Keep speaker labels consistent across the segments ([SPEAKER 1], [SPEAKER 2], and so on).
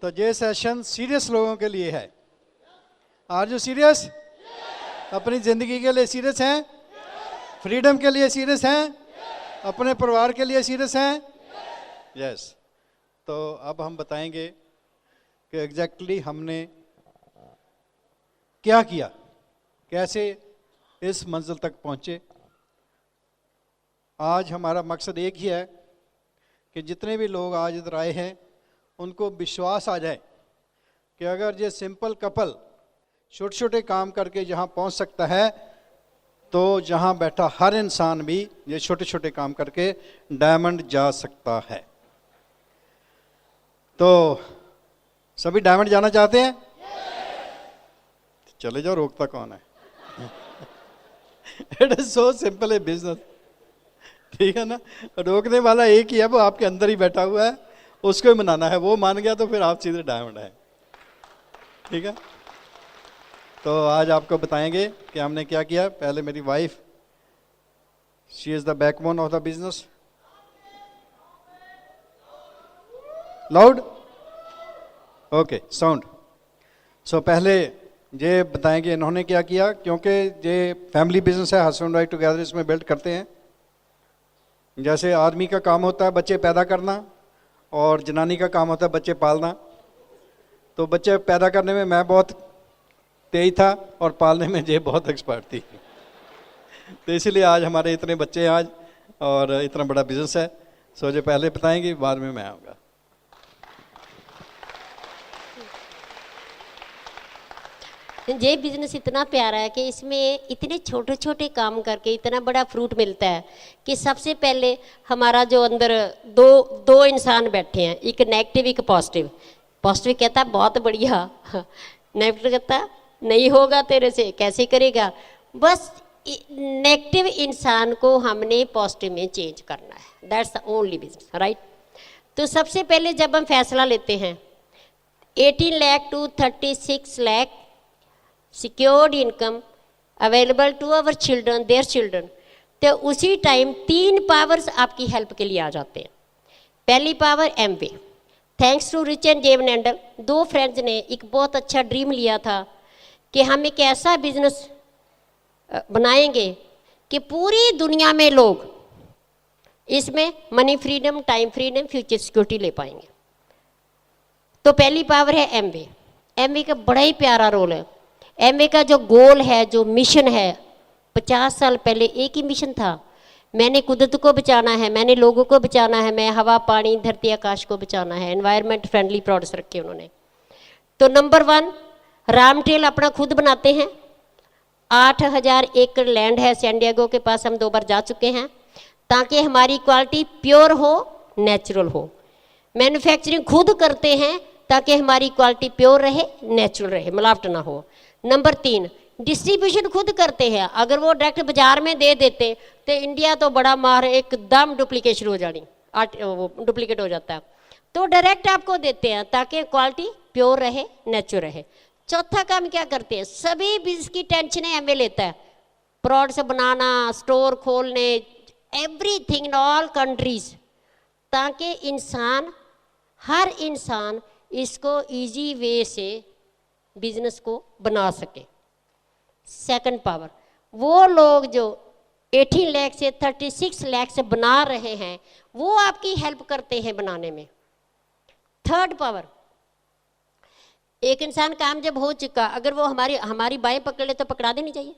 [SPEAKER 1] तो ये session serious लोगों के लिए है। Are you serious? अपनी ज़िंदगी के लिए सीरियस हैं? फ्रीडम के लिए सीरियस हैं? अपने परिवार के लिए सीरियस हैं? यस। तो अब हम बताएंगे कि एग्जैक्टली हमने क्या किया, कैसे इस मंजिल तक पहुंचे। आज हमारा मकसद एक ही है कि जितने भी लोग आज इधर आए हैं उनको विश्वास आ जाए कि अगर ये सिंपल कपल छोटे छोटे काम करके जहाँ पहुँच सकता है, तो जहाँ बैठा हर इंसान भी ये छोटे छोटे काम करके डायमंड जा सकता है। तो सभी डायमंड जाना चाहते हैं? चले जाओ, रोकता कौन है? It is so simple A business, ठीक है ना। रोकने वाला एक ही है, वो आपके अंदर ही बैठा हुआ है, उसको ही मनाना है। वो मान गया तो फिर आप सीधे डायमंड है, ठीक है। तो आज आपको बताएंगे कि हमने क्या किया। पहले मेरी wife, she is the backbone of the business. Loud? Okay, sound. So पहले ये बताएंगे इन्होंने क्या किया, क्योंकि ये फैमिली बिजनेस है, हस्बैंड वाइफ टुगेदर इसमें बिल्ड करते हैं। जैसे आदमी का काम होता है बच्चे पैदा करना और जनानी का काम होता है बच्चे पालना। तो बच्चे पैदा करने में मैं बहुत तेज था और पालने में ये बहुत एक्सपर्ट थी। तो इसलिए आज हमारे इतने बच्चे हैं आज और इतना बड़ा बिजनेस है। सो जो पहले बताएंगे, बाद में मैं आऊँगा।
[SPEAKER 2] ये बिजनेस इतना प्यारा है कि इसमें इतने छोटे छोटे काम करके इतना बड़ा फ्रूट मिलता है कि सबसे पहले हमारा जो अंदर दो इंसान बैठे हैं, एक नेगेटिव एक पॉजिटिव। पॉजिटिव कहता है बहुत बढ़िया, नेगेटिव कहता है नहीं होगा तेरे से, कैसे करेगा। बस नेगेटिव इंसान को हमने पॉजिटिव में चेंज करना है। That's the only business, right. तो सबसे पहले जब हम फैसला लेते हैं 18 lakh to 36 lakh secured income available to our children, their children, तो उसी टाइम 3 पावर्स आपकी हेल्प के लिए आ जाते हैं। पहली power Amway, thanks to Rich and Jay Van Andel, 2 friends ने एक बहुत अच्छा ड्रीम लिया था कि हम एक ऐसा बिजनेस बनाएंगे कि पूरी दुनिया में लोग इसमें money freedom, time freedom, future security ले पाएंगे। तो पहली पावर है एमवे। एमवे का बड़ा ही प्यारा रोल है। एमवे का जो गोल है, जो मिशन है, 50 साल पहले एक ही मिशन था, मैंने कुदरत को बचाना है, मैंने लोगों को बचाना है, मैं हवा पानी धरती आकाश को बचाना है। एनवायरनमेंट फ्रेंडली प्रोडक्ट्स रखे उन्होंने। तो नंबर 1 रामटेल अपना खुद बनाते हैं। 8000 एकड़ लैंड है सैन डिएगो के पास, हम 2 बार जा चुके हैं, ताकि हमारी क्वालिटी प्योर हो, नेचुरल हो। मैन्युफैक्चरिंग खुद करते हैं ताकि हमारी क्वालिटी प्योर रहे, नेचुरल रहे, मिलावट ना हो। नंबर 3 डिस्ट्रीब्यूशन खुद करते हैं। अगर वो डायरेक्ट बाजार में दे देते तो इंडिया तो बड़ा मार एकदम डुप्लीकेशन हो जानी, डुप्लीकेट हो जाता है। तो डायरेक्ट आपको देते हैं ताकि क्वालिटी प्योर रहे, नेचुरल रहे। चौथा काम क्या करते हैं, सभी बिजनेस की टेंशन एमवे लेता है। प्रोडक्ट्स बनाना, स्टोर खोलने, एवरीथिंग इन ऑल कंट्रीज, ताकि इंसान, हर इंसान इसको इजी वे से बिजनेस को बना सके। सेकंड पावर, वो लोग जो 18 लाख से 36 लाख से बना रहे हैं, वो आपकी हेल्प करते हैं बनाने में। थर्ड पावर, एक इंसान काम जब हो चुका, अगर वो हमारी बाएं पकड़ ले तो पकड़ा देनी चाहिए।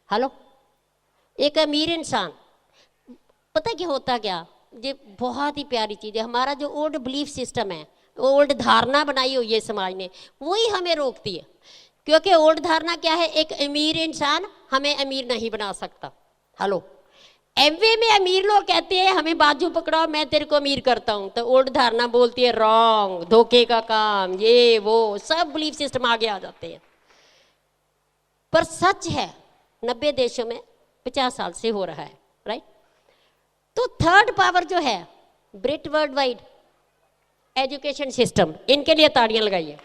[SPEAKER 2] हेलो, एक अमीर इंसान, पता क्या होता क्या, ये बहुत ही प्यारी चीज़ है। हमारा जो ओल्ड बिलीफ सिस्टम है, ओल्ड धारणा बनाई हुई है समाज ने, वही हमें रोकती है। क्योंकि ओल्ड धारणा क्या है, एक अमीर इंसान हमें अमीर नहीं बना सकता। हेलो, एमवे में अमीर लोग कहते हैं हमें बाजू पकड़ाओ मैं तेरे को अमीर करता हूं, तो ओल्ड धारणा बोलती है रॉन्ग, धोखे का काम, ये वो सब बिलीफ सिस्टम आगे आ जाते हैं। पर सच है 90 देशों में 50 साल से हो रहा है, राइट। तो थर्ड पावर जो है, ब्रिट वर्ल्ड वाइड एजुकेशन सिस्टम, इनके लिए ताड़ियां लगाइए।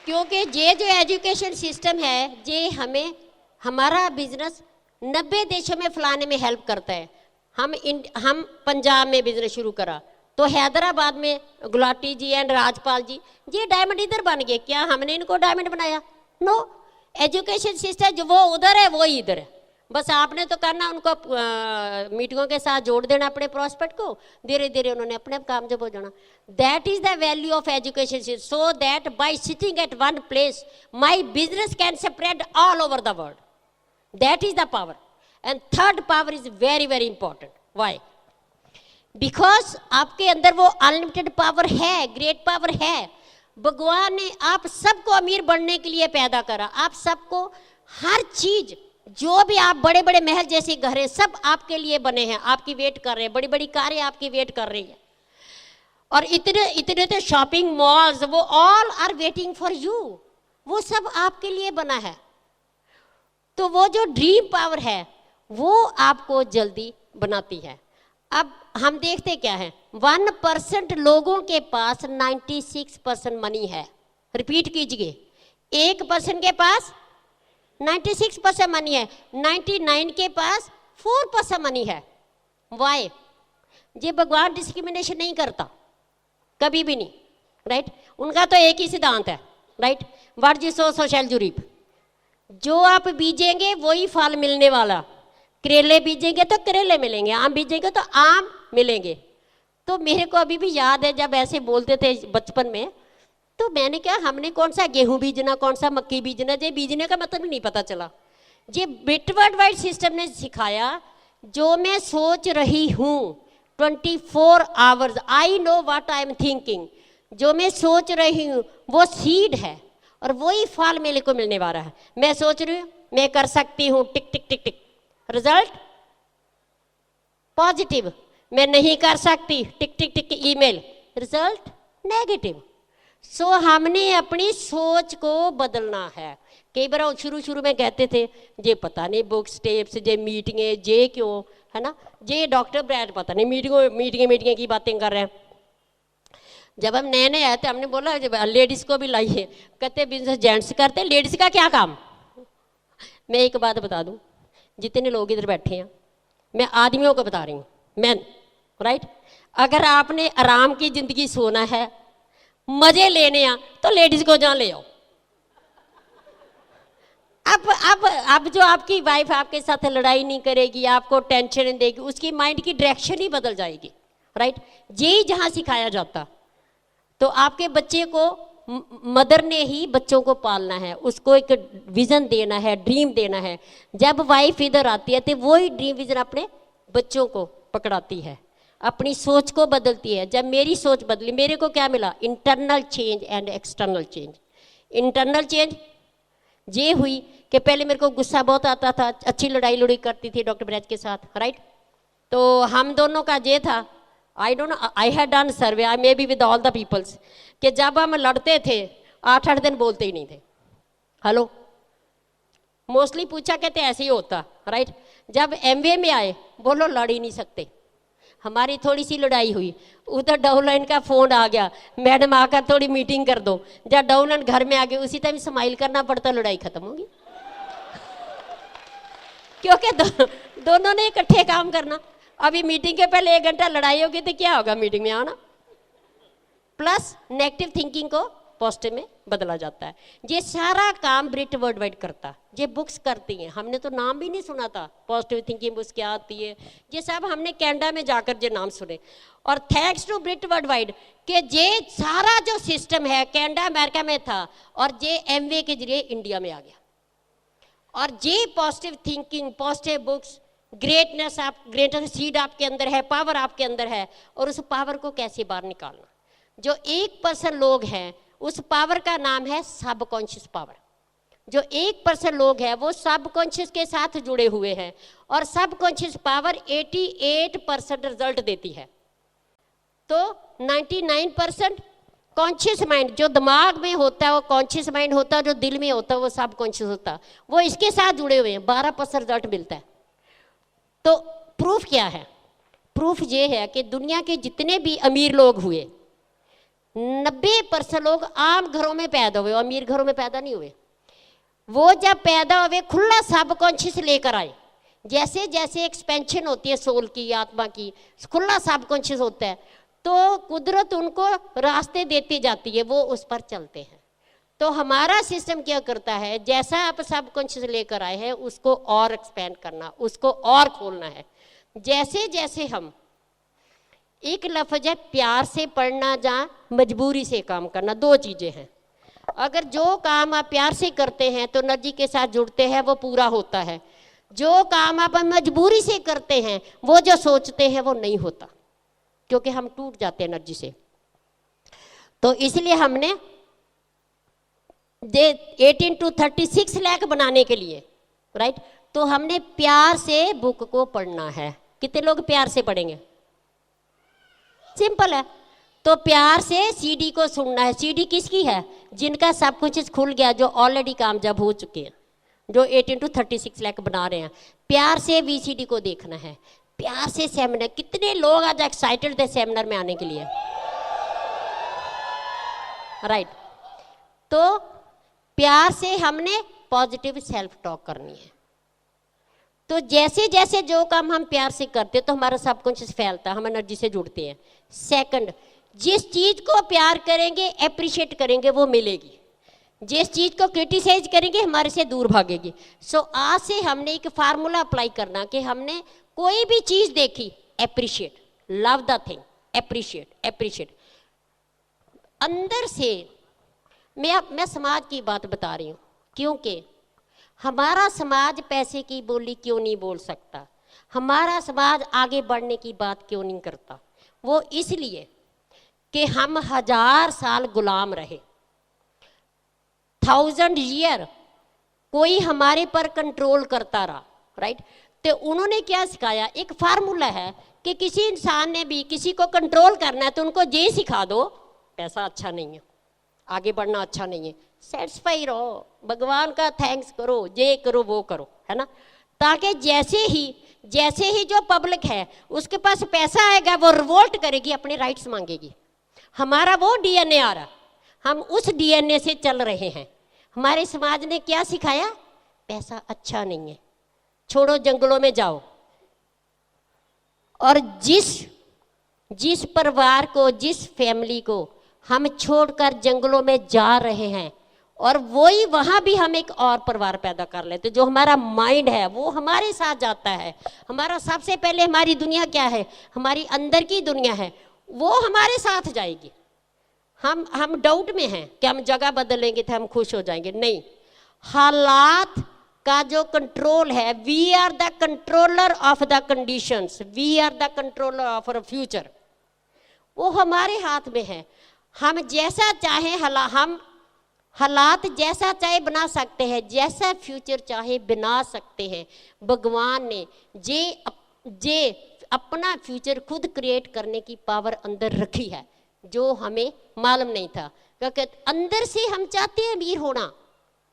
[SPEAKER 2] क्योंकि ये जो एजुकेशन सिस्टम है, ये हमें हमारा बिजनेस 90 देशों में फैलाने में हेल्प करता है। हम पंजाब में बिजनेस शुरू करा तो हैदराबाद में गुलाटी जी एंड राजपाल जी, ये डायमंड इधर बन गए, क्या हमने इनको डायमंड बनाया? नो, एजुकेशन सिस्टम जो वो उधर है वो इधर है, बस आपने तो करना उनको मीटिंगों के साथ जोड़ देना अपने प्रोस्पेक्ट को, धीरे धीरे उन्होंने अपने काम जब हो जाना। That is the value of education system, so that bye sitting at one place my business can spread all over the world, that is the power. And third power is very very important, why? Because आपके अंदर वो unlimited power है, great power है। भगवान ने आप सबको अमीर बनने के लिए पैदा करा, आप सबको हर चीज, जो भी आप बड़े बड़े महल जैसे घर है सब आपके लिए बने हैं, आपकी वेट कर रहे हैं, बड़ी बड़ी कारें आपकी वेट कर रही है, और इतने इतने तो शॉपिंग मॉल्स, वो all are waiting for you, वो सब आपके लिए बना है। तो वो जो ड्रीम पावर है वो आपको जल्दी बनाती है। अब हम देखते क्या है, 1% लोगों के पास 96% मनी है। रिपीट कीजिए, 1% के पास 96% मनी है, 99 के पास 4% मनी है। वाई? ये भगवान डिस्क्रिमिनेशन नहीं करता, कभी भी नहीं, राइट? उनका तो एक ही सिद्धांत है, right? What you sow so shall you reap, जो आप बीजेंगे वही फल मिलने वाला। करेले बीजेंगे तो करेले मिलेंगे, आम बीजेंगे तो आम मिलेंगे। तो मेरे को अभी भी याद है जब ऐसे बोलते थे बचपन में, तो मैंने कहा हमने कौन सा गेहूं बीजना, कौन सा मक्की बीजना, ये बीजने का मतलब नहीं पता चला। ये बिट वर्ड वाइड सिस्टम ने सिखाया, जो मैं सोच रही हूँ 24 hours, I know what I am thinking, जो मैं सोच रही हूँ वो सीड है और वही फल मेरे को मिलने वाला है। मैं सोच रही हूँ मैं कर सकती हूँ, टिक टिक टिक टिक, रिजल्ट पॉजिटिव। मैं नहीं कर सकती, टिक टिक टिक ईमेल, रिजल्ट नेगेटिव। सो हमने अपनी सोच को बदलना है। कई बार शुरू शुरू में कहते थे ये पता नहीं बुक्स टेप्स, ये मीटिंगें, ये क्यों, है ना, ये डॉक्टर ब्रैड पता नहीं मीटिंगें की बातें कर रहे हैं। जब हम नए नए आए थे हमने बोला लेडीज को भी लाइए, कहते बिजनेस जेंट्स करते, लेडीज का क्या काम। मैं एक बात बता दूं, जितने लोग इधर बैठे हैं मैं आदमियों को बता रही हूँ, मैन, राइट? अगर आपने आराम की जिंदगी सोना है, मजे लेने आ, तो लेडीज को जहाँ ले आओ। अब जो आपकी वाइफ आपके साथ लड़ाई नहीं करेगी, आपको टेंशन नहीं देगी, उसकी माइंड की डायरेक्शन ही बदल जाएगी, राइट? यही जहाँ सिखाया जाता। तो आपके बच्चे को मदर ने ही बच्चों को पालना है, उसको एक विजन देना है, ड्रीम देना है। जब वाइफ इधर आती है तो वही ड्रीम विजन अपने बच्चों को पकड़ाती है, अपनी सोच को बदलती है। जब मेरी सोच बदली, मेरे को क्या मिला? Internal change and external change. Internal change ये हुई कि पहले मेरे को गुस्सा बहुत आता था, अच्छी लड़ाई करती थी डॉक्टर ब्रैज के साथ, राइट? तो हम दोनों का ये था, I don't know, I had done survey, I may be with all the peoples, कि जब हम लड़ते थे 8-8 दिन बोलते ही नहीं थे। हेलो, मोस्टली पूछा कहते ऐसे ही होता, राइट? जब एमवे में आए, बोलो लड़ ही नहीं सकते। हमारी थोड़ी सी लड़ाई हुई, उधर डाउनलाइन का फोन आ गया, मैडम आकर थोड़ी मीटिंग कर दो। जब डाउनलाइन घर में आ गए उसी टाइम स्माइल करना पड़ता, लड़ाई खत्म होगी। क्योंकि दोनों ने इकट्ठे काम करना। अभी मीटिंग के पहले 1 घंटा लड़ाई होगी तो क्या होगा मीटिंग में आना। प्लस नेगेटिव थिंकिंग को पॉजिटिव में बदला जाता है। ये सारा काम ब्रिट वर्ल्ड वाइड करता, ये बुक्स करती हैं। हमने तो नाम भी नहीं सुना था, पॉजिटिव थिंकिंग बुक्स क्या आती है, ये सब हमने कनाडा में जाकर ये नाम सुने। और थैंक्स टू ब्रिट वर्ल्ड वाइड कि ये सारा जो सिस्टम है कनाडा अमेरिका में था और ये एमवे के जरिए इंडिया में आ गया। और ये positive thinking, positive books, greatness, आप ग्रेटनेस सीड आपके अंदर है, पावर आपके अंदर है, और उस पावर को कैसे बाहर निकालना। जो 1% लोग हैं उस पावर का नाम है सबकॉन्शियस पावर। जो 1% लोग हैं वो सबकॉन्शियस के साथ जुड़े हुए हैं, और सबकॉन्शियस पावर 88% रिजल्ट देती है। तो 99% कॉन्शियस माइंड जो दिमाग में होता है वो कॉन्शियस माइंड होता है, जो दिल में होता है वो सबकॉन्शियस होता है, वो इसके साथ जुड़े हुए हैं। 12% रिजल्ट मिलता है। तो प्रूफ क्या है? प्रूफ ये है कि दुनिया के जितने भी अमीर लोग हुए, 90% लोग आम घरों में पैदा हुए, अमीर घरों में पैदा नहीं हुए। वो जब पैदा हुए खुला सबकॉन्शियस लेकर आए। जैसे जैसे एक्सपेंशन होती है सोल की, आत्मा की, खुला सबकॉन्शियस होता है, तो कुदरत उनको रास्ते देती जाती है, वो उस पर चलते हैं। तो हमारा सिस्टम क्या करता है, जैसा आप सबकॉन्शियस लेकर आए हैं उसको और एक्सपेंड करना, उसको और खोलना है। जैसे जैसे हम, एक लफ्ज है प्यार से पढ़ना या मजबूरी से काम करना, दो चीजें हैं। अगर जो काम आप प्यार से करते हैं तो एनर्जी के साथ जुड़ते हैं, वो पूरा होता है। जो काम आप मजबूरी से करते हैं, वो जो सोचते हैं वो नहीं होता, क्योंकि हम टूट जाते हैं एनर्जी से। तो इसलिए हमने 18 to 36 लाख बनाने के लिए, राइट, तो हमने प्यार से बुक को पढ़ना है। कितने लोग प्यार से पढ़ेंगे? सिंपल है। तो प्यार से सीडी को सुनना है। सीडी किसकी है? जिनका सब कुछ खुल गया, जो ऑलरेडी कामयाब हो चुके हैं, जो 18 to 36 लाख बना रहे हैं। प्यार से वीसीडी को देखना है, प्यार से सेमिनार। कितने लोग आज एक्साइटेड थे सेमिनार में आने के लिए, राइट। तो प्यार से हमने पॉजिटिव सेल्फ टॉक करनी है। तो जैसे जैसे जो काम हम प्यार से करते हैं तो हमारा सबकॉन्शियस फैलता है, हम एनर्जी से जुड़ते हैं। सेकंड, जिस चीज को प्यार करेंगे, अप्रिशिएट करेंगे, वो मिलेगी। जिस चीज को क्रिटिसाइज करेंगे, हमारे से दूर भागेगी। सो आज से हमने एक फार्मूला अप्लाई करना कि हमने कोई भी चीज देखी, appreciate, love the thing, appreciate, appreciate. अंदर से मैं समाज की बात बता रही हूँ, क्योंकि हमारा समाज पैसे की बोली क्यों नहीं बोल सकता, हमारा समाज आगे बढ़ने की बात क्यों नहीं करता? वो इसलिए कि हम 1000 साल गुलाम रहे, 1000 ईयर कोई हमारे पर कंट्रोल करता रहा, राइट। तो उन्होंने क्या सिखाया? एक फार्मूला है कि किसी इंसान ने भी किसी को कंट्रोल करना है तो उनको ये सिखा दो, पैसा अच्छा नहीं है, आगे बढ़ना अच्छा नहीं है, सेटिस्फाई रहो, भगवान का थैंक्स करो, ये करो वो करो, है ना। ताकि जैसे ही जो पब्लिक है उसके पास पैसा आएगा, वो रिवोल्ट करेगी, अपने राइट्स मांगेगी। हमारा वो डीएनए आ रहा, हम उस डीएनए से चल रहे हैं। हमारे समाज ने क्या सिखाया? पैसा अच्छा नहीं है, छोड़ो, जंगलों में जाओ। और जिस परिवार को, जिस फैमिली को हम छोड़कर जंगलों में जा रहे हैं, और वही वहां भी हम एक और परिवार पैदा कर लेते। जो हमारा माइंड है वो हमारे साथ जाता है। हमारा सबसे पहले, हमारी दुनिया क्या है? हमारी अंदर की दुनिया है, वो हमारे साथ जाएगी। हम डाउट में हैं कि हम जगह बदलेंगे तो हम खुश हो जाएंगे, नहीं। हालात का जो कंट्रोल है, we are the controller of the conditions, we are the controller of our future, वो हमारे हाथ में है। हम जैसा चाहे, हम हालात जैसा चाहे बना सकते हैं, जैसा फ्यूचर चाहे बना सकते हैं। भगवान ने जे अपना फ्यूचर खुद क्रिएट करने की पावर अंदर रखी है, जो हमें मालूम नहीं था। क्योंकि अंदर से हम चाहते हैं अमीर होना,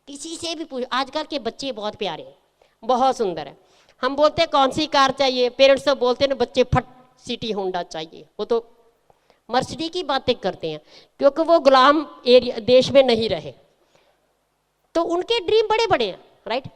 [SPEAKER 2] किसी से भी पूछ। आजकल के बच्चे बहुत प्यारे हैं, बहुत सुंदर है। हम बोलते हैं कौन सी कार चाहिए, पेरेंट्स तो बोलते हैं ना बच्चे फट सिटी होंडा चाहिए, वो तो मर्सिडीज की बातें करते हैं, क्योंकि वो गुलाम एरिया देश में नहीं रहे, तो उनके ड्रीम बड़े बड़े हैं, राइट।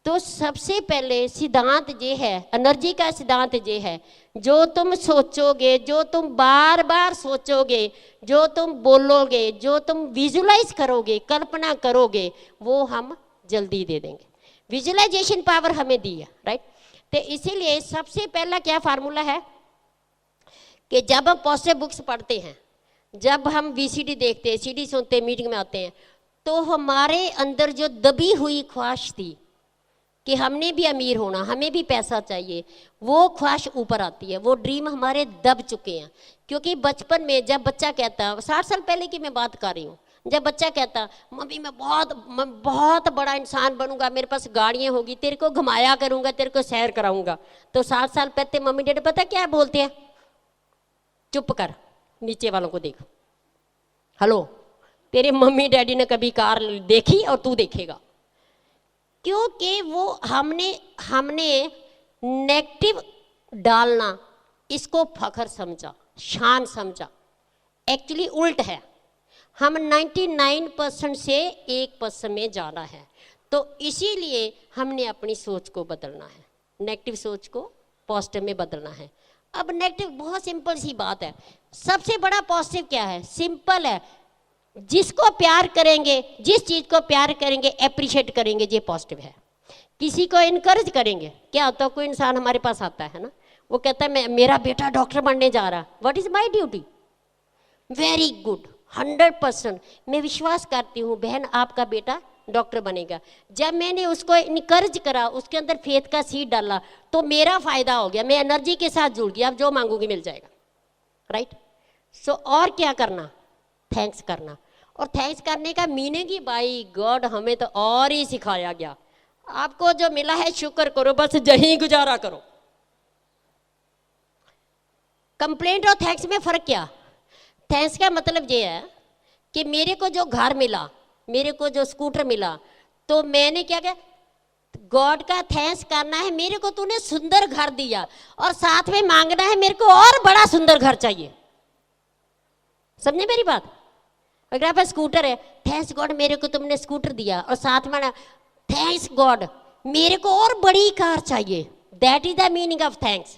[SPEAKER 2] तो सबसे पहले सिद्धांत ये है, एनर्जी का सिद्धांत ये है, जो तुम सोचोगे, जो तुम बार बार सोचोगे, जो तुम बोलोगे, जो तुम विजुलाइज करोगे, कल्पना करोगे, वो हम जल्दी दे देंगे। विजुलाइजेशन पावर हमें दी है, राइट। तो इसीलिए सबसे पहला क्या फार्मूला है कि जब हम पॉजिटिव बुक्स पढ़ते हैं, जब हम वीसीडी देखते हैं, सीडी सुनते हैं, मीटिंग में आते हैं, तो हमारे अंदर जो दबी हुई ख्वाहिश थी कि हमने भी अमीर होना, हमें भी पैसा चाहिए, वो ख्वाहिश ऊपर आती है। वो ड्रीम हमारे दब चुके हैं। क्योंकि बचपन में जब बच्चा कहता, 60 साल पहले की मैं बात कर रही हूँ, जब बच्चा कहता मम्मी मैं बहुत बड़ा इंसान बनूंगा, मेरे पास गाड़ियाँ होगी, तेरे को घुमाया करूँगा, तेरे को सैर कराऊंगा, तो 60 साल पहले मम्मी डैडी पता क्या बोलते हैं? चुप कर, नीचे वालों को देख। हेलो, तेरे मम्मी डैडी ने कभी कार देखी और तू देखेगा? क्योंकि वो हमने नेगेटिव डालना, इसको फखर समझा, शान समझा। एक्चुअली उल्ट है, हम 99% से 1% में जाना है। तो इसीलिए हमने अपनी सोच को बदलना है, नेगेटिव सोच को पॉजिटिव में बदलना है। अब नेगेटिव बहुत सिंपल सी बात है। सबसे बड़ा पॉजिटिव क्या है? सिंपल है, जिसको प्यार करेंगे, जिस चीज को प्यार करेंगे, अप्रिशिएट करेंगे, ये पॉजिटिव है। किसी को इनकरेज करेंगे, क्या होता है, कोई इंसान हमारे पास आता है ना, वो कहता है मेरा बेटा डॉक्टर बनने जा रहा, what is my duty? Very good, 100% मैं विश्वास करती हूँ बहन आपका बेटा डॉक्टर बनेगा। जब मैंने उसको इनकरेज करा, उसके अंदर फेथ का सीड डाला, तो मेरा फायदा हो गया, मैं एनर्जी के साथ जुड़ गया, अब जो मांगूंगी मिल जाएगा, राइट। सो और क्या करना? थैंक्स करना। और थैंक्स करने का मीनिंग ही बाई गॉड हमें तो और ही सिखाया गया, आपको जो मिला है शुक्र करो, बस यही गुजारा करो। कंप्लेंट और थैंक्स में फर्क क्या? थैंक्स का मतलब ये है कि मेरे को जो घर मिला, मेरे को जो स्कूटर मिला, तो मैंने क्या किया? गॉड का थैंक्स करना है, मेरे को तूने सुंदर घर दिया, और साथ में मांगना है मेरे को और बड़ा सुंदर घर चाहिए। समझे मेरी बात? अगर आप स्कूटर है, थैंक्स गॉड मेरे को तुमने स्कूटर दिया, और साथ में थैंक्स गॉड मेरे को और बड़ी कार चाहिए। That is the meaning of thanks.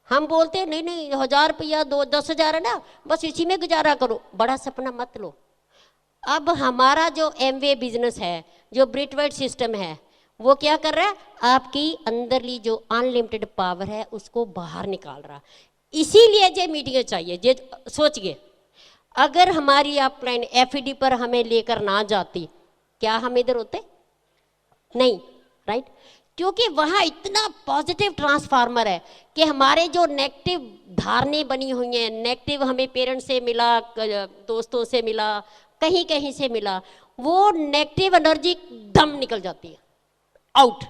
[SPEAKER 2] हम बोलते हैं नहीं नहीं 1000 रुपया 10,000 है ना, बस इसी में गुजारा करो, बड़ा सपना मत लो। अब हमारा जो एमवे बिजनेस है, जो ब्रिटवर्ड सिस्टम है, वो क्या कर रहा है? आपकी अंदरली जो अनलिमिटेड पावर है उसको बाहर निकाल रहा। इसीलिए ये मीटिंग चाहिए। ये सोचिए, अगर हमारी अपलाइन एफईडी पर हमें लेकर ना जाती, क्या हम इधर होते? नहीं, राइट। क्योंकि वहाँ इतना पॉजिटिव ट्रांसफार्मर है कि हमारे जो नेगेटिव धारणे बनी हुई हैं, नेगेटिव हमें पेरेंट्स से मिला, दोस्तों से मिला, कहीं कहीं से मिला, वो नेगेटिव एनर्जी दम निकल जाती है आउट।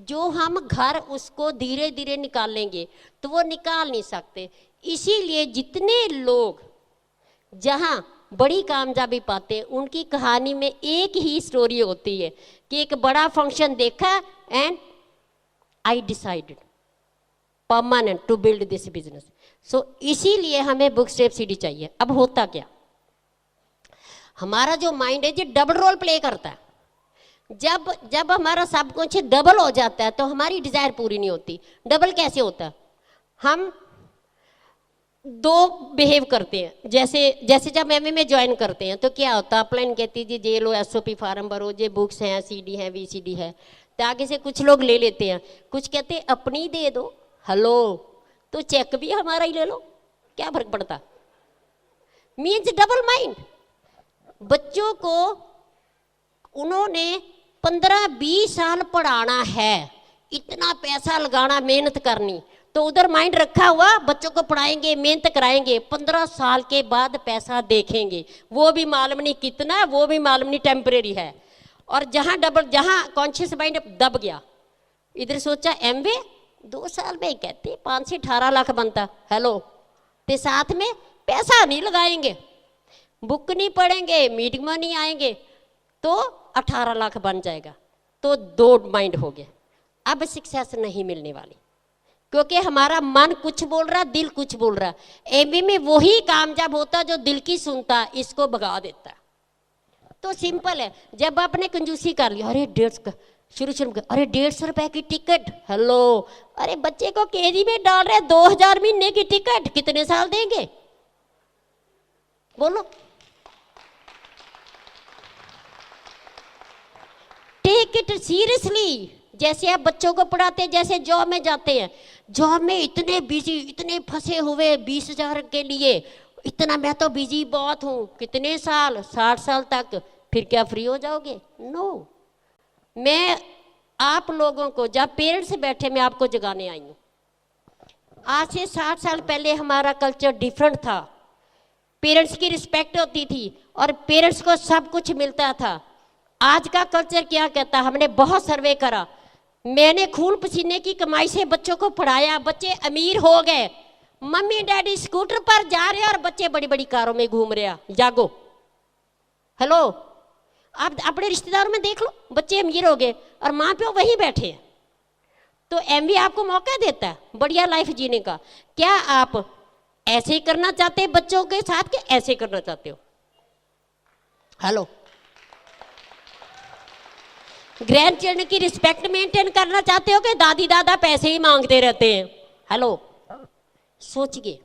[SPEAKER 2] जो हम घर उसको धीरे धीरे निकालेंगे तो वो निकाल नहीं सकते। इसीलिए जितने लोग जहाँ बड़ी कामयाबी पाते हैं, उनकी कहानी में एक ही स्टोरी होती है कि एक बड़ा फंक्शन देखा and I decided permanent to build this business. So इसीलिए हमें बुक स्टेप सीडी चाहिए। अब होता क्या, हमारा जो माइंड है ये डबल रोल प्ले करता है। जब जब हमारा सब कुछ डबल हो जाता है तो हमारी डिजायर पूरी नहीं होती। डबल कैसे होता है? हम दो बिहेव करते हैं। जैसे जब एमए में ज्वाइन करते हैं तो क्या होता है, अपलाइन कहती है जी ये लो एसओपी फार्म भरो, ये बुक्स हैं, सीडी है, वीसीडी है, तो आगे से कुछ लोग ले लेते हैं, कुछ कहते हैं अपनी दे दो। हेलो, तो चेक भी हमारा ही ले लो, क्या फर्क पड़ता? Means double mind. बच्चों को उन्होंने 15-20 साल पढ़ाना है, इतना पैसा लगाना, मेहनत करनी, तो उधर माइंड रखा हुआ बच्चों को पढ़ाएंगे, मेहनत कराएंगे, 15 साल के बाद पैसा देखेंगे, वो भी मालूम नहीं कितना, वो भी मालूम नहीं टेम्परेरी है। और जहाँ कॉन्शियस माइंड दब गया, इधर सोचा एमवे 2 साल में कहते 5 से 18 लाख बनता। हेलो, तो साथ में पैसा नहीं लगाएंगे, बुक नहीं पढ़ेंगे, मीटिंग में नहीं आएंगे, तो 18 लाख बन जाएगा। तो 2 माइंड हो गए। अब सक्सेस नहीं मिलने वाली, क्योंकि हमारा मन कुछ बोल रहा, दिल कुछ बोल रहा। एमबी में वही कामयाब होता जो दिल की सुनता, इसको भगा देता। तो सिंपल है, जब आपने कंजूसी कर लिया, अरे 150 शुरू अरे 150 रुपए की टिकट, हेलो, अरे बच्चे को केजी में डाल रहे 2000 महीने की टिकट, कितने साल देंगे बोलो? Take it seriously. जैसे आप बच्चों को पढ़ाते हैं, जैसे जॉब में जाते हैं, जॉब में इतने बिजी, इतने फंसे हुए 20,000 के लिए, इतना मैं तो बिजी बहुत हूँ, कितने साल, 60 साल तक, फिर क्या फ्री हो जाओगे? नो। मैं आप लोगों को, जब पेरेंट्स बैठे, मैं आपको जगाने आई हूँ। आज से 60 साल पहले हमारा कल्चर डिफरेंट था। पेरेंट्स की रिस्पेक्ट होती थी और पेरेंट्स को सब कुछ मिलता था। आज का कल्चर क्या कहता? हमने बहुत सर्वे करा, मैंने खून पसीने की कमाई से बच्चों को पढ़ाया, बच्चे अमीर हो गए, मम्मी डैडी स्कूटर पर जा रहे हैं और बच्चे बड़ी बड़ी कारों में घूम रहे हैं। जागो। हेलो, आप अपने रिश्तेदारों में देख लो, बच्चे अमीर हो गए और माँ प्यो वहीं बैठे हैं। तो एमवी आपको मौका देता है बढ़िया लाइफ जीने का। क्या आप ऐसे ही करना चाहते हैं बच्चों के साथ, कि ऐसे करना चाहते हो? हेलो, ग्रैंड चिल्ड्रन की रिस्पेक्ट मेंटेन करना चाहते हो कि दादी दादा पैसे ही मांगते रहते हैं? हेलो, सोचिए,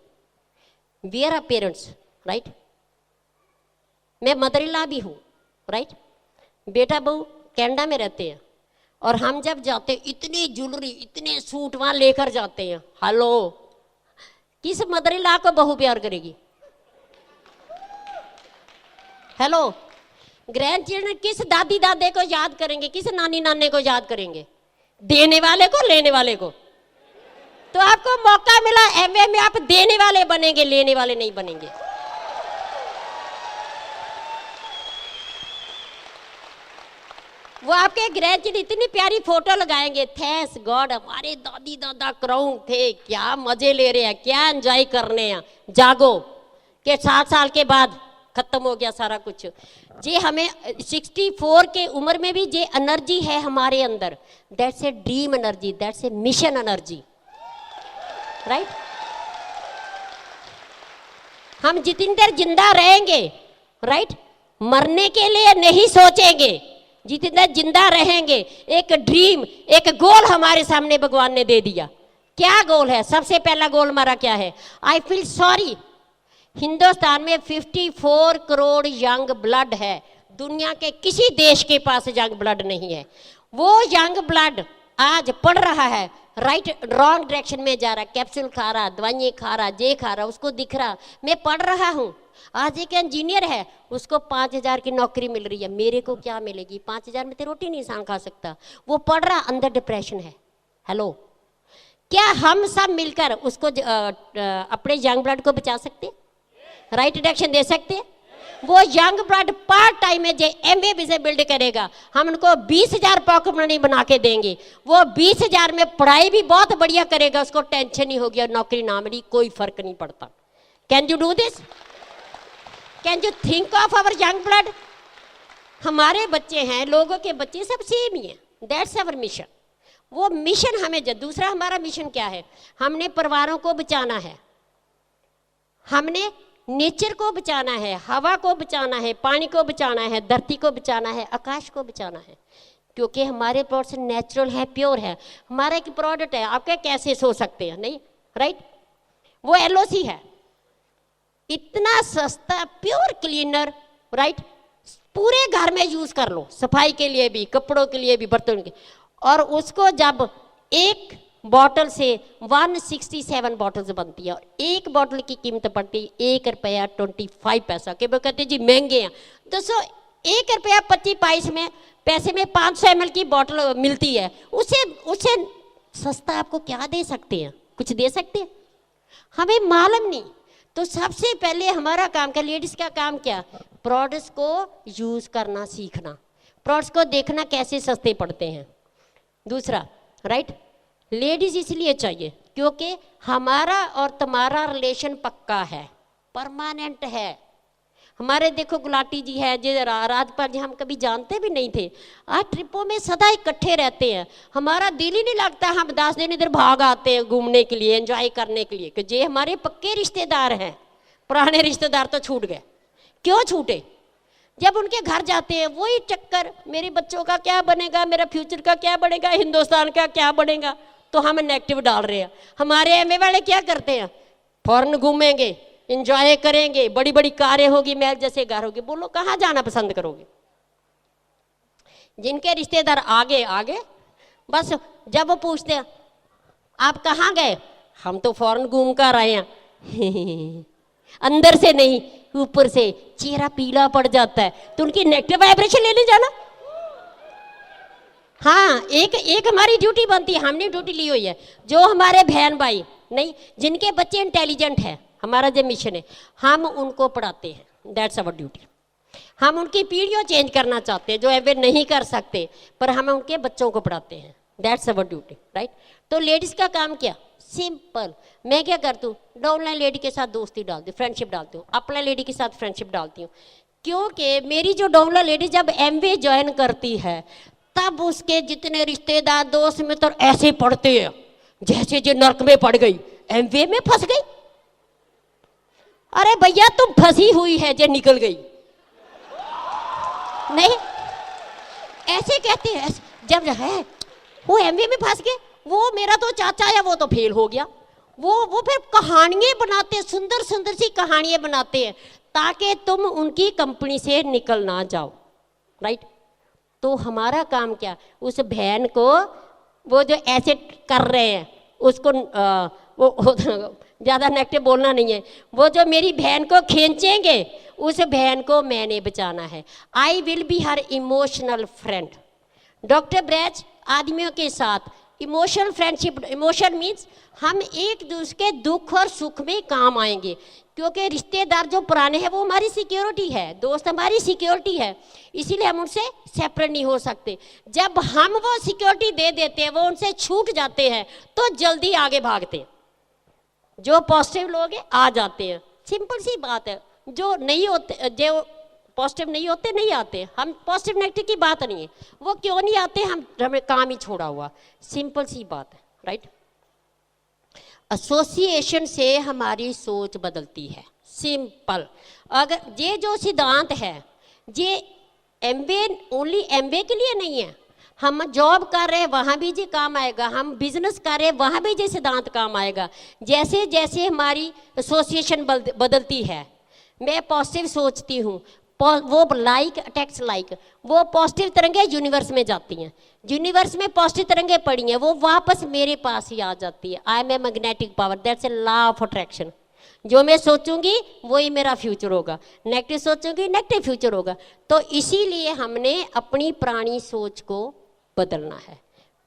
[SPEAKER 2] वी आर पेरेंट्स, राइट? मैं मदर इन लॉ भी हूँ, राइट? बेटा बहू कनाडा में रहते हैं और हम जब जाते इतनी ज्वेलरी, इतने सूट वहां लेकर जाते हैं। हेलो, किस मदर इन लॉ को बहू प्यार करेगी? हेलो, ग्रैंड चिल्ड्रन किस दादी दादे को याद करेंगे, किस नानी नाने को याद करेंगे? देने वाले को, लेने वाले को। तो आपको मौका मिला एमवे में, आप देने वाले बनेंगे, लेने वाले नहीं बनेंगे। वो आपके ग्रैंड चिल्ड्रन इतनी प्यारी फोटो लगाएंगे, थैंक्स गॉड हमारे दादी दादा क्राउन थे, क्या मजे ले रहे हैं, क्या एंजॉय करने हैं। जागो के 7 साल के बाद खत्म हो गया सारा कुछ। जी हमें 64 के उम्र में भी जे एनर्जी है हमारे अंदर, that's a dream energy, that's a mission energy, right? हम जितनी देर जिंदा रहेंगे, राइट, मरने के लिए नहीं सोचेंगे। जितनी देर जिंदा रहेंगे, एक ड्रीम, एक गोल हमारे सामने भगवान ने दे दिया। क्या गोल है? सबसे पहला गोल हमारा क्या है? आई फील सॉरी, हिंदुस्तान में 54 करोड़ यंग ब्लड है, दुनिया के किसी देश के पास यंग ब्लड नहीं है। वो यंग ब्लड आज पढ़ रहा है, राइट रॉन्ग डायरेक्शन में जा रहा है, कैप्सूल खा रहा, दवाइयाँ खा रहा, जे खा रहा, उसको दिख रहा मैं पढ़ रहा हूँ। आज एक इंजीनियर है, उसको 5,000 की नौकरी मिल रही है, मेरे को क्या मिलेगी? 5,000 में तो रोटी नहीं इंसान खा सकता। वो पढ़ रहा, अंदर डिप्रेशन है। हेलो, क्या हम सब मिलकर उसको अपने यंग ब्लड को बचा सकते, राइट डायरेक्शन दे सकते? वो यंग ब्लड पार्ट टाइम में जो एमबीए बिजनेस बिल्ड करेगा, हम उनको 20,000 पॉकेट मनी बना के देंगे। वो 20,000 में पढ़ाई भी बहुत बढ़िया करेगा, उसको टेंशन नहीं होगी और नौकरी ना मिली, कोई फर्क नहीं पड़ता। Can you do this? Can you think of our young blood? हमारे बच्चे हैं, लोगों के बच्चे सब सेम ही हैं, दैट्स आवर मिशन। वो मिशन हमें दूसरा हमारा मिशन क्या है? हमने परिवारों को बचाना है, हमने नेचर को बचाना है, हवा को बचाना है, पानी को बचाना है, धरती को बचाना है, आकाश को बचाना है, क्योंकि हमारे प्रोडक्ट नेचुरल है, प्योर है। हमारा एक प्रोडक्ट है, आपके कैसे सो सकते हैं? नहीं, राइट? वो एलओसी है, इतना सस्ता प्योर क्लीनर, राइट? पूरे घर में यूज कर लो, सफाई के लिए भी, कपड़ों के लिए भी, बर्तन के। और उसको जब एक बॉटल से 167 बॉटल्स बनती है और एक बॉटल की कीमत पड़ती है ₹1.25 के। वो कहते हैं जी महंगे हैं। दोस्तों, ₹1.25 में पैसे में 500 ml की बॉटल मिलती है, उससे सस्ता आपको क्या दे सकते हैं? कुछ दे सकते हैं? हमें मालूम नहीं। तो सबसे पहले हमारा काम क्या, लेडीज का काम क्या? प्रोडक्ट्स को यूज करना सीखना, प्रोडक्ट्स को देखना कैसे सस्ते पड़ते हैं। दूसरा, राइट, लेडीज इसलिए चाहिए क्योंकि हमारा और तुम्हारा रिलेशन पक्का है, परमानेंट है। हमारे देखो गुलाटी जी है, जो राजपाल जी, हम कभी जानते भी नहीं थे, आज ट्रिपों में सदा इकट्ठे रहते हैं। हमारा दिल ही नहीं लगता, हम 10 दिन इधर भाग आते हैं घूमने के लिए, एंजॉय करने के लिए, कि ये हमारे पक्के रिश्तेदार हैं। पुराने रिश्तेदार तो छूट गए। क्यों छूटे? जब उनके घर जाते हैं वही चक्कर, मेरे बच्चों का क्या बनेगा, मेरा फ्यूचर का क्या बनेगा, हिंदुस्तान का क्या बनेगा, तो हम नेगेटिव डाल रहे हैं। हमारे एमए वाले क्या करते हैं? फॉरेन घूमेंगे, एंजॉय करेंगे, बड़ी बड़ी कारें होगी, महल जैसे घर होगी। बोलो कहाँ जाना पसंद करोगे? जिनके रिश्तेदार आगे आगे, बस जब वो पूछते हैं आप कहाँ गए, हम तो फॉरेन घूम कर आए हैं अंदर से नहीं, ऊपर से चेहरा पीला पड़ जाता है, तो उनकी नेगेटिव वाइब्रेशन लेने जाना। हाँ, एक हमारी ड्यूटी बनती है, हमने ड्यूटी ली हुई है। जो हमारे बहन भाई नहीं, जिनके बच्चे इंटेलिजेंट हैं, हमारा जो मिशन है, हम उनको पढ़ाते हैं, दैट्स आवर ड्यूटी। हम उनकी पीढ़ियों चेंज करना चाहते हैं, जो वे नहीं कर सकते, पर हम उनके बच्चों को पढ़ाते हैं, दैट्स आवर ड्यूटी, राइट? तो लेडीज का काम क्या? सिंपल। मैं क्या करती हूँ, डाउनलाइन लेडी के साथ दोस्ती डालती हूँ, फ्रेंडशिप डालती हूँ, अपना लेडी के साथ फ्रेंडशिप डालती हूँ। क्योंकि मेरी जो डाउनलाइन लेडी जब एमवे ज्वाइन करती है, तब उसके जितने रिश्तेदार दोस्त मित्र ऐसे पढ़ते हैं जैसे जो नर्क में पड़ गई, एमवे में फंस गई। अरे भैया तुम फंसी हुई है जो निकल गई नहीं, ऐसे कहते हैं। जब है वो एमवे में फंस गए, वो मेरा तो चाचा है, वो तो फेल हो गया, वो फिर कहानियाँ बनाते हैं, सुंदर सुंदर सी कहानियाँ बनाते हैं ताकि तुम उनकी कंपनी से निकल ना जाओ, राइट। तो हमारा काम क्या, उस बहन को वो जो ऐसे कर रहे हैं उसको वो ज़्यादा नेगेटिव बोलना नहीं है, वो जो मेरी बहन को खींचेंगे उस बहन को मैंने बचाना है। I will be her emotional friend. Doctor ब्रैच आदमियों के साथ इमोशनल फ्रेंडशिप, इमोशन मीन्स हम एक दूसरे के दुख और सुख में काम आएंगे, क्योंकि रिश्तेदार जो पुराने हैं वो हमारी सिक्योरिटी है, दोस्त हमारी सिक्योरिटी है, इसीलिए हम उनसे सेपरेट नहीं हो सकते। जब हम वो सिक्योरिटी दे देते हैं, वो उनसे छूट जाते हैं तो जल्दी आगे भागते हैं। जो पॉजिटिव लोग हैं आ जाते हैं, सिंपल सी बात है। जो नहीं होते, जो पॉजिटिव नहीं होते नहीं आते। हम पॉजिटिव नेगेटिव की बात नहीं है, वो क्यों नहीं आते, हमें काम ही छोड़ा हुआ, सिंपल सी बात है, राइट। एसोसिएशन से हमारी सोच बदलती है, सिंपल। अगर ये जो सिद्धांत है ये एमबीए ओनली एमबीए के लिए नहीं है, हम जॉब कर रहे हैं वहाँ भी ये काम आएगा, हम बिजनेस कर रहे हैं वहाँ भी ये सिद्धांत काम आएगा। जैसे जैसे हमारी एसोसिएशन बदलती है, मैं पॉजिटिव सोचती हूँ, वो लाइक अटैक्स लाइक, वो पॉजिटिव तरंगे यूनिवर्स में जाती हैं, यूनिवर्स में पॉजिटिव तरंगे पड़ी हैं, वो वापस मेरे पास ही आ जाती है। I am a magnetic power, that's a law of attraction. जो मैं सोचूंगी वही मेरा फ्यूचर होगा, नेगेटिव सोचूंगी नेगेटिव फ्यूचर होगा। तो इसीलिए हमने अपनी पुरानी सोच को बदलना है।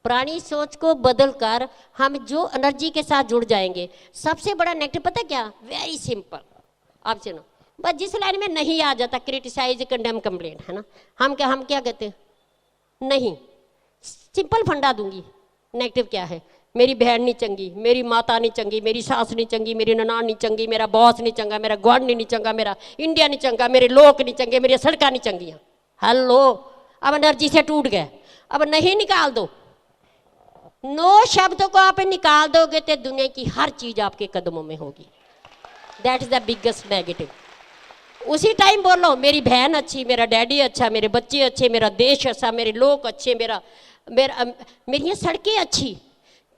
[SPEAKER 2] पुरानी सोच को बदलकर हम जो एनर्जी के साथ जुड़ जाएंगे। सबसे बड़ा नेगेटिव पता क्या, वेरी सिंपल, आप सुनो, बस जिस लाइन में नहीं आ जाता, क्रिटिसाइज कंडेम कंप्लेन, है ना, हम क्या कहते हैं, नहीं, सिंपल फंडा दूंगी। नेगेटिव क्या है, मेरी बहन नहीं चंगी, मेरी माता नहीं चंगी, मेरी सास नहीं चंगी, मेरी ननान नहीं चंगी, मेरा बॉस नहीं चंगा, मेरा गुआंढी नहीं चंगा, मेरा इंडिया नहीं चंगा, मेरे लोग नहीं चंगे, मेरी सड़कें नहीं चंगियाँ। हेलो, अब एनर्जी से टूट गए, अब नहीं निकाल दो। 9 शब्दों को आप निकाल दोगे तो दुनिया की हर चीज आपके कदमों में होगी। That is the biggest negative. उसी टाइम बोलो मेरी बहन अच्छी, मेरा डैडी अच्छा, मेरे बच्चे अच्छे, मेरा देश अच्छा, मेरे लोग अच्छे, मेरी सड़कें अच्छी।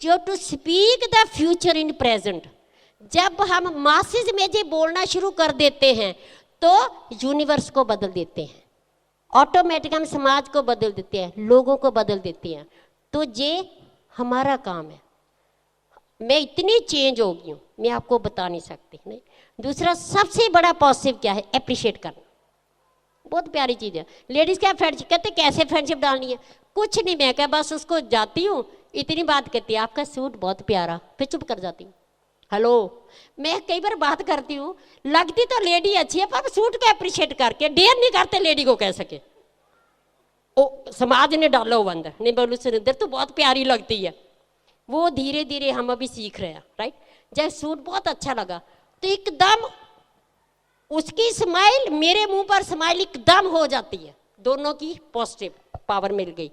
[SPEAKER 2] जो to speak the future in present, जब हम मासेज में ये बोलना शुरू कर देते हैं तो यूनिवर्स को बदल देते हैं, ऑटोमेटिक हम समाज को बदल देते हैं, लोगों को बदल देते हैं। तो ये हमारा काम है। मैं इतनी चेंज हो गई हूँ, मैं आपको बता नहीं सकती। नहीं, दूसरा सबसे बड़ा पॉजिटिव क्या है, एप्रिशिएट करना, बहुत प्यारी चीज़ है। लेडीज़ क्या फ्रेंडशिप कहते, कैसे फ्रेंडशिप डालनी है, कुछ नहीं, मैं क्या बस उसको जाती हूँ, इतनी बात कहती है आपका सूट बहुत प्यारा, फिर चुप कर जाती हूँ। हेलो, मैं कई बार बात करती हूँ, लगती तो लेडी अच्छी है पर सूट को अप्रिशिएट करके डेयर नहीं करते लेडी को कह सके, ओ समाज ने डालो वो अंदर, नहीं बोलू सुनिंदर तो बहुत प्यारी लगती है। वो धीरे धीरे हम अभी सीख रहे हैं, राइट। जब सूट बहुत अच्छा लगा तो एकदम उसकी स्माइल, मेरे मुंह पर स्माइल एकदम हो जाती है, दोनों की पॉजिटिव पावर मिल गई,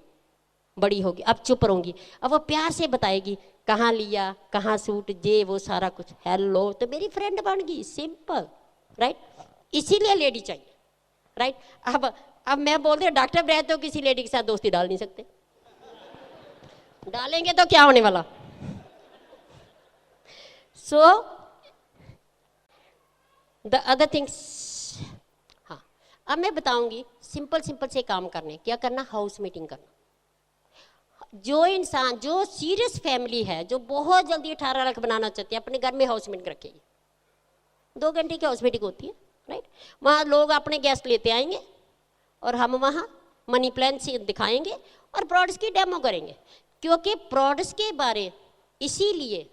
[SPEAKER 2] बड़ी होगी। अब चुप रहूंगी, अब वो प्यार से बताएगी कहाँ लिया, कहाँ सूट, जे वो सारा कुछ। हेलो, तो मेरी फ्रेंड बन गई, सिंपल, राइट। इसीलिए लेडी चाहिए, राइट। अब मैं बोलते डॉक्टर ब्रैच तो किसी लेडी के साथ दोस्ती डाल नहीं सकते, डालेंगे तो क्या होने वाला। सो द अदर थिंग्स, हाँ, अब मैं बताऊंगी सिंपल से काम करने, क्या करना, हाउस मीटिंग करना। जो इंसान, जो सीरियस फैमिली है, जो बहुत जल्दी 18 लाख बनाना चाहती है, अपने घर में हाउस मीटिंग रखेगी। 2 घंटे की हाउस मीटिंग होती है, राइट। वहाँ लोग अपने गेस्ट लेते आएंगे और हम वहाँ मनी प्लान से दिखाएंगे और प्रोडक्ट्स की डेमो करेंगे, क्योंकि प्रोडक्ट्स के बारे इसीलिए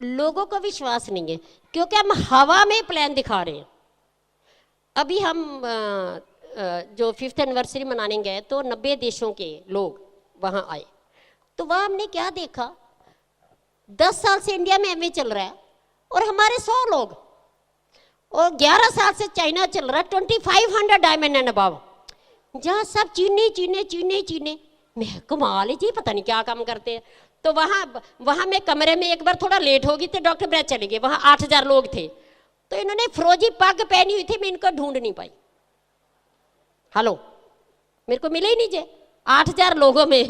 [SPEAKER 2] लोगों को विश्वास नहीं है क्योंकि हम हवा में प्लान दिखा रहे हैं। अभी हम जो 5th एनिवर्सरी मनाने गए तो 90 देशों के लोग वहाँ आए, तो वहाँ हमने क्या देखा, 10 साल से इंडिया में एमए चल रहा है और हमारे 100 लोग, और 11 साल से चाइना चल रहा है 2500 डायमंड एंड अबव, जहाँ सब चीने। मैं कमाल है जी, पता नहीं क्या काम करते हैं। तो वहाँ मैं कमरे में एक बार थोड़ा लेट होगी तो डॉक्टर ब्रैच चले गए, वहाँ 8000 लोग थे, तो इन्होंने फरोजी पग पहनी हुई थी, मैं इनको ढूंढ नहीं पाई। हेलो, मेरे को मिले ही नहीं जे 8000 लोगों में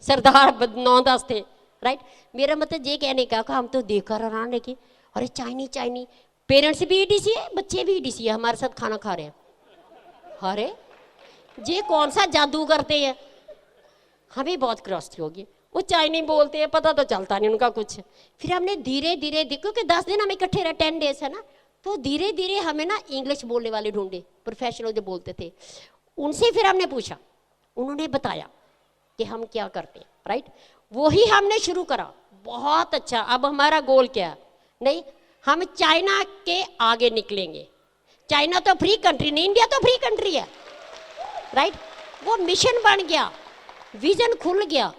[SPEAKER 2] सरदार 9-10 थे, राइट। मेरा मतलब ये कहने का हम तो देखकर हैरान है कि अरे चाइनी चाइनी, पेरेंट्स भी ईडीसी है, बच्चे भी ईडीसी है, हमारे साथ खाना खा रहे हैं। अरे ये कौन सा जादू करते हैं, हमें बहुत क्रॉसिटी होगी। वो चाइनी बोलते हैं, पता तो चलता नहीं उनका कुछ। फिर हमने धीरे धीरे देखो कि 10 दिन हम इकट्ठे रहे, 10 डेज है ना, तो धीरे धीरे हमें ना इंग्लिश बोलने वाले ढूंढे, प्रोफेशनल जो बोलते थे, उनसे फिर हमने पूछा, उन्होंने बताया कि हम क्या करते हैं, राइट। वही हमने शुरू करा, बहुत अच्छा। अब हमारा गोल क्या है, नहीं हम चाइना के आगे निकलेंगे। चाइना तो फ्री कंट्री नहीं, इंडिया तो फ्री कंट्री है, राइट। वो मिशन बन गया, विजन खुल गया,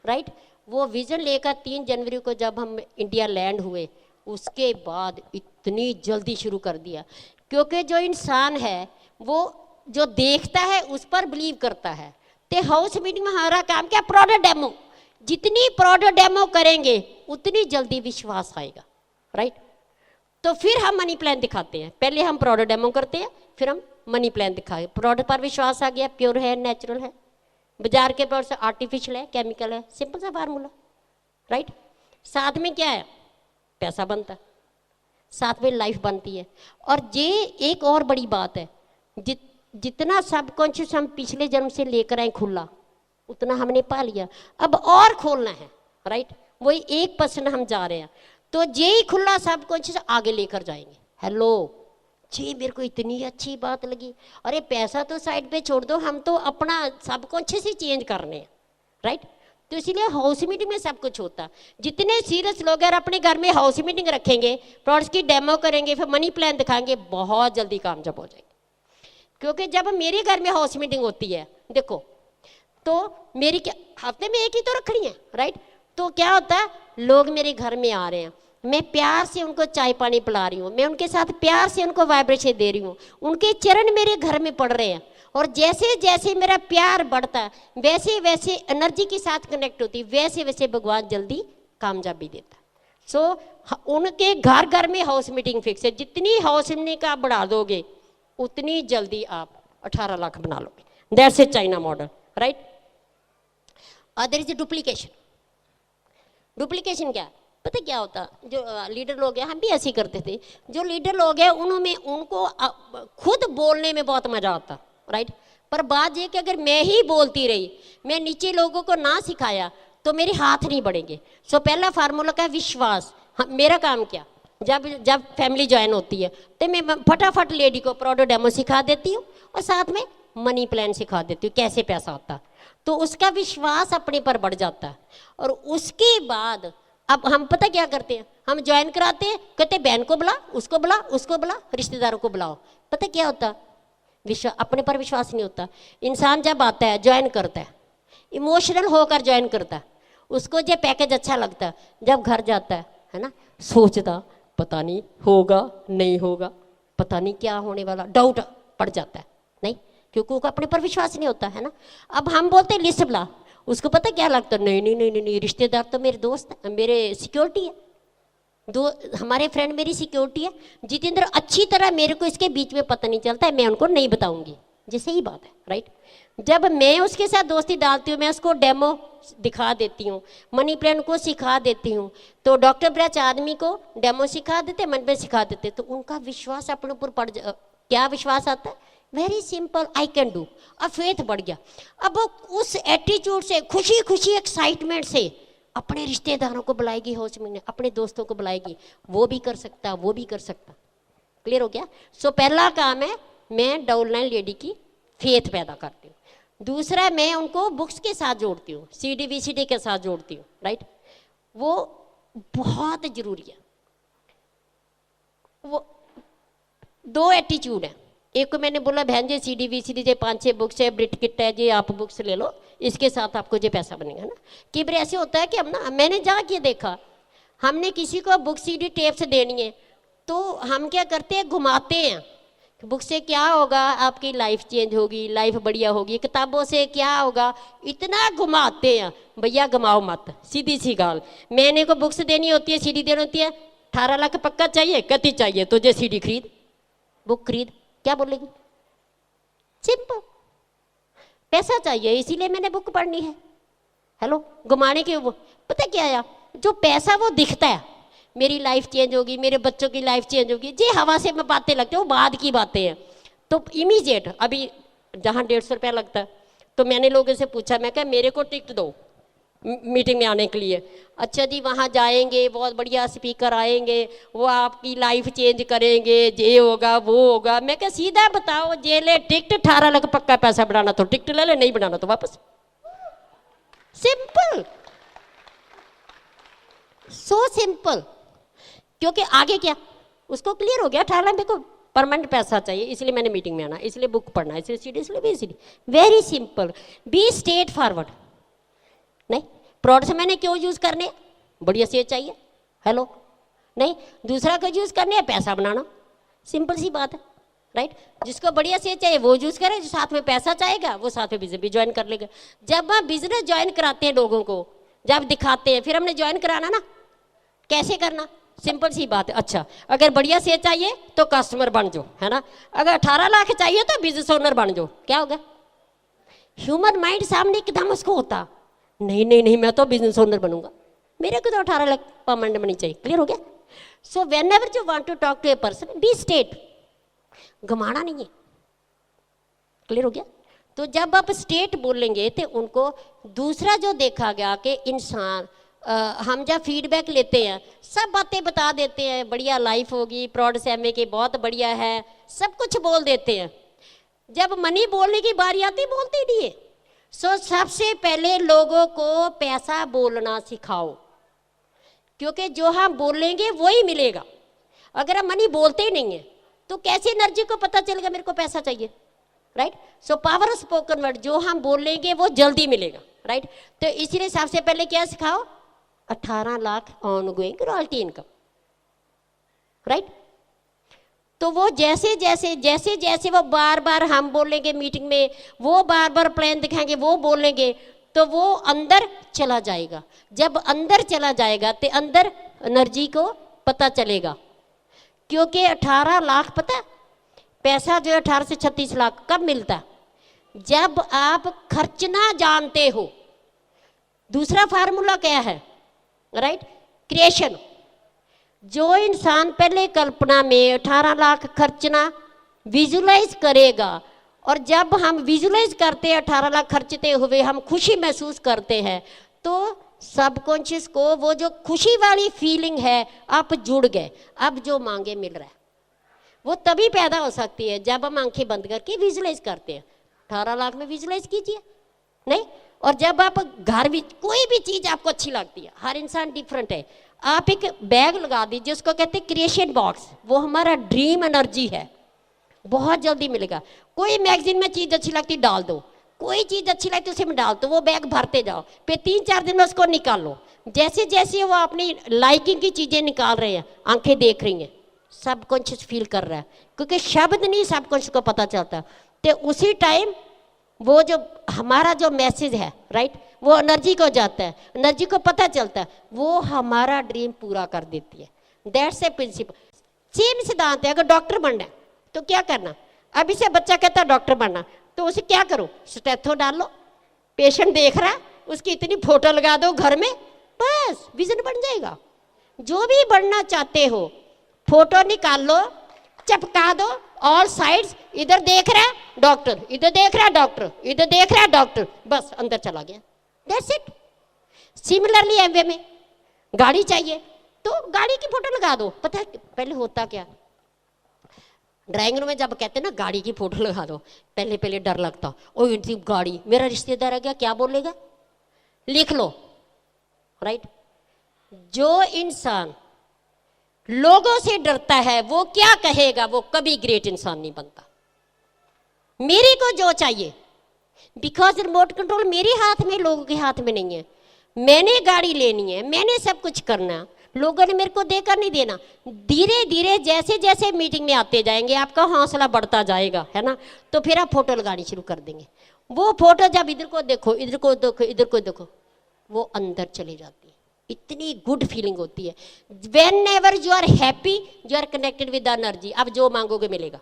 [SPEAKER 2] राइट। वो विजन लेकर 3 जनवरी को जब हम इंडिया लैंड हुए, उसके बाद इतनी जल्दी शुरू कर दिया, क्योंकि जो इंसान है वो जो देखता है उस पर बिलीव करता है। तो हाउस मीटिंग में हमारा काम क्या, प्रोडक्ट डेमो। जितनी प्रोडक्ट डेमो करेंगे उतनी जल्दी विश्वास आएगा, राइट। तो फिर हम मनी प्लान दिखाते हैं, पहले हम प्रोडक्ट डेमो करते हैं, फिर हम मनी प्लान दिखाए। प्रोडक्ट पर विश्वास आ गया, प्योर है, नेचुरल है, बाजार के प्रोडक्ट से आर्टिफिशियल है, केमिकल है, सिंपल सा फार्मूला, राइट। साथ में क्या है, पैसा बनता है, साथ में लाइफ बनती है। और ये एक और बड़ी बात है, जितना सबकॉन्शियस हम पिछले जन्म से लेकर आए खुला, उतना हमने पा लिया, अब और खोलना है, राइट। वही 1% हम जा रहे हैं, तो यही खुला सबकॉन्शियस आगे लेकर जाएंगे। हेलो जी, मेरे को इतनी अच्छी बात लगी। अरे पैसा तो साइड पे छोड़ दो, हम तो अपना सबकॉन्शियस ही चेंज करने हैं, राइट। तो इसीलिए हाउस मीटिंग में सब कुछ होता। जितने सीरियस लोग हैं अपने घर में हाउस मीटिंग रखेंगे, प्रोडक्ट्स की डेमो करेंगे, फिर मनी प्लान दिखाएंगे, बहुत जल्दी कामयाब हो जाएंगे। क्योंकि जब मेरे घर में हाउस मीटिंग होती है, देखो तो मेरी क्या, हफ्ते में एक ही तो रखनी है, राइट। तो क्या होता है, लोग मेरे घर में आ रहे हैं, मैं प्यार से उनको चाय पानी पिला रही हूँ, मैं उनके साथ प्यार से उनको वाइब्रेशन दे रही हूँ, उनके चरण मेरे घर में पड़ रहे हैं। और जैसे जैसे मेरा प्यार बढ़ता है, वैसे वैसे एनर्जी के साथ कनेक्ट होती है, वैसे वैसे भगवान जल्दी कामयाबी देता है। सो उनके घर घर में हाउस मीटिंग फिक्स है। जितनी हाउस मीटिंग का आप बढ़ा दोगे, उतनी जल्दी आप 18 लाख बना लोगे। That's A China model, right. Other is duplication. Duplication क्या है, पता क्या होता, जो लीडर लोग हैं, हम भी ऐसे ही करते थे, जो लीडर लोग हैं उन्होंने उनको खुद बोलने में बहुत मजा आता, राइट। पर बात ये कि अगर मैं ही बोलती रही, मैं नीचे लोगों को ना सिखाया, तो मेरे हाथ नहीं बढ़ेंगे। सो पहला फार्मूला का विश्वास। मेरा काम क्या, जब फैमिली ज्वाइन होती है तो मैं फटाफट लेडी को प्रोडक्ट डेमो सिखा देती हूँ और साथ में मनी प्लान सिखा देती हूँ, कैसे पैसा आता, तो उसका विश्वास अपने पर बढ़ जाता है। और उसके बाद अब हम पता क्या करते हैं, हम ज्वाइन कराते हैं, कहते बहन को बुला, उसको बुला, उसको बुला, रिश्तेदारों को बुलाओ। पता क्या होता, विश्वास, अपने पर विश्वास नहीं होता। इंसान जब आता है, ज्वाइन करता है, इमोशनल होकर ज्वाइन करता है, उसको जो पैकेज अच्छा लगता है, जब घर जाता है ना, सोचता पता नहीं होगा नहीं होगा, पता नहीं क्या होने वाला, डाउट पड़ जाता है, नहीं, क्योंकि उसको अपने पर विश्वास नहीं होता है ना। अब हम बोलते हैं लिस्ट बुला, उसको पता क्या लगता है, नहीं नहीं नहीं नहीं, रिश्तेदार तो मेरे दोस्त, मेरे सिक्योरिटी है, दो हमारे फ्रेंड मेरी सिक्योरिटी है। जितेंद्र अच्छी तरह मेरे को इसके बीच में पता नहीं चलता है, मैं उनको नहीं बताऊंगी, जैसे ही बात है, राइट। जब मैं उसके साथ दोस्ती डालती हूँ, मैं उसको डेमो दिखा देती हूँ, मनी प्लान को सिखा देती हूँ, तो डॉक्टर ब्रच आदमी को डेमो सिखा देते, मनी प्लान सिखा देते, तो उनका विश्वास अपने ऊपर पड़ क्या विश्वास आता है, very simple, I can do. अब फेथ बढ़ गया। अब उस एटीट्यूड से, खुशी खुशी एक्साइटमेंट से अपने रिश्तेदारों को बुलाएगी, हाउस मीटिंग अपने दोस्तों को बुलाएगी, वो भी कर सकता, वो भी कर सकता। क्लियर हो गया। सो पहला काम है, मैं डाउनलाइन लेडी की फेथ पैदा करती हूँ। दूसरा, मैं उनको बुक्स के साथ जोड़ती हूँ, CD VCD के साथ जोड़ती हूँ, राइट। वो बहुत जरूरी है। वो 2 एटीट्यूड है। एक को मैंने बोला बहन जी CD VCD जे 5-6 बुक्स है, ब्रिट किट है जी, आप बुक्स ले लो, इसके साथ आपको जो पैसा बनेगा ना। कि बार ऐसे होता है कि हम ना, मैंने जाके देखा, हमने किसी को बुक CD टेप्स देनी है, तो हम क्या करते हैं, घुमाते हैं। बुक से क्या होगा, आपकी लाइफ चेंज होगी, लाइफ बढ़िया होगी। किताबों से क्या होगा, इतना घुमाते हैं। भैया घुमाओ मत, सीधी सी गाल। मैंने को बुक्स देनी होती है, CD देनी होती है, 18 लाख पक्का चाहिए, कति चाहिए तुझे, CD खरीद, बुक खरीद, क्या बोलेगी, सिंपल, पैसा चाहिए इसीलिए मैंने बुक पढ़नी है, हेलो, घुमाने के वो पता क्या है, जो पैसा वो दिखता है, मेरी लाइफ चेंज होगी, मेरे बच्चों की लाइफ चेंज होगी, जी हवा से मैं बातें लगती हैं, वो बाद की बातें हैं। तो इमीडिएट अभी जहाँ 150 रुपया लगता है, तो मैंने लोगों से पूछा, मैं कहा मेरे को टिकट दो मीटिंग में आने के लिए। अच्छा जी, वहाँ जाएंगे, बहुत बढ़िया स्पीकर आएंगे, वो आपकी लाइफ चेंज करेंगे, ये होगा वो होगा। मैं क्या सीधा बताओ, जे ले टिकट 18 लाख पक्का पैसा बढ़ाना तो टिकट ले ले, नहीं बढ़ाना तो वापस। Simple, so simple. क्योंकि आगे क्या उसको क्लियर हो गया, 18 लाख मेरे को परमानेंट पैसा चाहिए, इसलिए मैंने मीटिंग में आना, इसलिए बुक पढ़ना, इसलिए सीडी, इसलिए बेसिडी। Very simple, be straightforward. नहीं, प्रोडक्ट्स मैंने क्यों यूज करने, बढ़िया सेल चाहिए, हेलो, नहीं दूसरा को यूज करने है पैसा बनाना, सिंपल सी बात है, राइट। जिसको बढ़िया सेल चाहिए वो यूज करे, जो साथ में पैसा चाहेगा वो साथ में बिजनेस भी ज्वाइन कर लेगा। जब आप बिजनेस ज्वाइन कराते हैं लोगों को, जब दिखाते हैं, फिर हमने ज्वाइन कराना ना, कैसे करना, सिंपल सी बात है। अच्छा, अगर बढ़िया सेल चाहिए तो कस्टमर बन जाओ, है ना। अगर 18 लाख चाहिए तो बिजनेस ओनर बन जाओ, क्या होगा। ह्यूमन माइंड सामने एकदम उसको होता, नहीं नहीं नहीं मैं तो बिजनेस ओनर बनूंगा, मेरे को तो 18 लाख परमानेंट मनी चाहिए। क्लियर हो गया। So whenever you want to talk to a person, be straight, घुमाना नहीं है। क्लियर हो गया। तो जब आप स्ट्रेट बोलेंगे तो उनको दूसरा जो देखा गया कि इंसान, हम जब फीडबैक लेते हैं सब बातें बता देते हैं, बढ़िया लाइफ होगी, प्रोडक्ट्स एमए के बहुत बढ़िया है, सब कुछ बोल देते हैं। जब मनी बोलने की बारी आती बोलते ही नहीं है। सो सबसे पहले लोगों को पैसा बोलना सिखाओ, क्योंकि जो हम बोलेंगे वही मिलेगा। अगर हम मनी बोलते ही नहीं है तो कैसे एनर्जी को पता चलेगा मेरे को पैसा चाहिए, right. So power of spoken word, जो हम बोलेंगे वो जल्दी मिलेगा, राइट। तो इसलिए सबसे पहले क्या सिखाओ, 18 lakh on going royalty income, right. तो वो जैसे जैसे जैसे जैसे वो बार बार हम बोलेंगे मीटिंग में, वो बार बार प्लान दिखाएंगे, वो बोलेंगे, तो वो अंदर चला जाएगा। जब अंदर चला जाएगा तो अंदर एनर्जी को पता चलेगा। क्योंकि 18 लाख पता पैसा जो है 18 से 36 लाख कब मिलता, जब आप खर्चना जानते हो। दूसरा फार्मूला क्या है, राइट, क्रिएशन। जो इंसान पहले कल्पना में 18 लाख खर्चना विजुलाइज करेगा, और जब हम विजुलाइज करते हैं 18 लाख खर्चते हुए हम खुशी महसूस करते हैं, तो सबकॉन्शियस को वो जो खुशी वाली फीलिंग है, आप जुड़ गए, अब जो मांगे मिल रहा है। वो तभी पैदा हो सकती है जब हम आंखें बंद करके विजुलाइज करते हैं। 18 लाख में विजुलाइज कीजिए, नहीं। और जब आप घर में कोई भी चीज़ आपको अच्छी लगती है, हर इंसान डिफरेंट है, आप एक बैग लगा दीजिए, उसको कहते हैं क्रिएशन बॉक्स, वो हमारा ड्रीम एनर्जी है, बहुत जल्दी मिलेगा। कोई मैगजीन में चीज़ अच्छी लगती डाल दो, कोई चीज़ अच्छी लगती उसे में डाल दो, वो बैग भरते जाओ, फिर 3-4 दिन में उसको निकाल लो। जैसे जैसे वो अपनी लाइकिंग की चीज़ें निकाल रहे हैं, आंखें देख रही हैं, सबकॉन्शियस फील कर रहा है, क्योंकि शब्द नहीं सबकॉन्शियस को पता चलता। तो उसी टाइम वो जो हमारा जो मैसेज है, राइट, वो एनर्जी को जाता है, एनर्जी को पता चलता है, वो हमारा ड्रीम पूरा कर देती है। That's a principal. सेम सिद्धांत है। अगर डॉक्टर बनना है तो क्या करना, अभी से बच्चा कहता है डॉक्टर बनना, तो उसे क्या करो, स्टेथो डाल लो, पेशेंट देख रहा है, उसकी इतनी फोटो लगा दो घर में, बस विजन बन जाएगा। जो भी बनना चाहते हो फोटो निकाल लो, चपका दो ऑल साइड्स, इधर देख रहा है डॉक्टर, इधर देख रहा है डॉक्टर, इधर देख रहा है डॉक्टर, बस अंदर चला गया। That's it. सिमिलरली एमवे में गाड़ी चाहिए तो गाड़ी की फोटो लगा दो। पता है पहले होता क्या, ड्राइंग रूम में जब कहते हैं ना गाड़ी की फोटो लगा दो, पहले पहले डर लगता, ओ इतनी गाड़ी, मेरा रिश्तेदार आ गया क्या बोलेगा, लिख लो, राइट। जो इंसान लोगों से डरता है वो क्या कहेगा, वो कभी ग्रेट इंसान नहीं बनता। मेरे को जो चाहिए, बिकॉज रिमोट कंट्रोल मेरे हाथ में, लोगों के हाथ में नहीं है। मैंने गाड़ी लेनी है, मैंने सब कुछ करना, लोगों ने मेरे को देकर नहीं देना। धीरे धीरे जैसे जैसे मीटिंग में आते जाएंगे आपका हौसला बढ़ता जाएगा, है ना। तो फिर आप फोटो लगानी शुरू कर देंगे। वो फोटो जब इधर को देखो, इधर को देखो, इधर को देखो, वो अंदर चली जाती है। इतनी गुड फीलिंग होती है। Whenever you are happy you are connected with energy. अब जो मांगोगे मिलेगा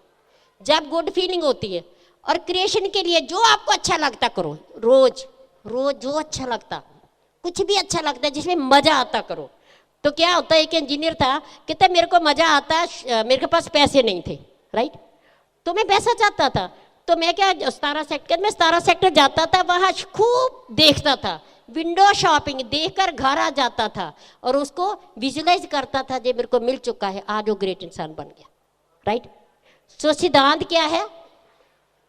[SPEAKER 2] जब गुड फीलिंग होती है। और क्रिएशन के लिए जो आपको अच्छा लगता करो, रोज रोज जो अच्छा लगता कुछ भी अच्छा लगता है जिसमें मजा आता करो। तो क्या होता है, एक इंजीनियर था, कहता मेरे को मजा आता है, मेरे के पास पैसे नहीं थे, राइट, तो मैं पैसा चाहता था, तो मैं क्या 17 सेक्टर जाता था, वहां खूब देखता था, विंडो शॉपिंग देखकर घर आ जाता था और उसको विजुलाइज करता था, जो मेरे को मिल चुका है, आज वो ग्रेट इंसान बन गया, राइट। सो सिद्धांत क्या है,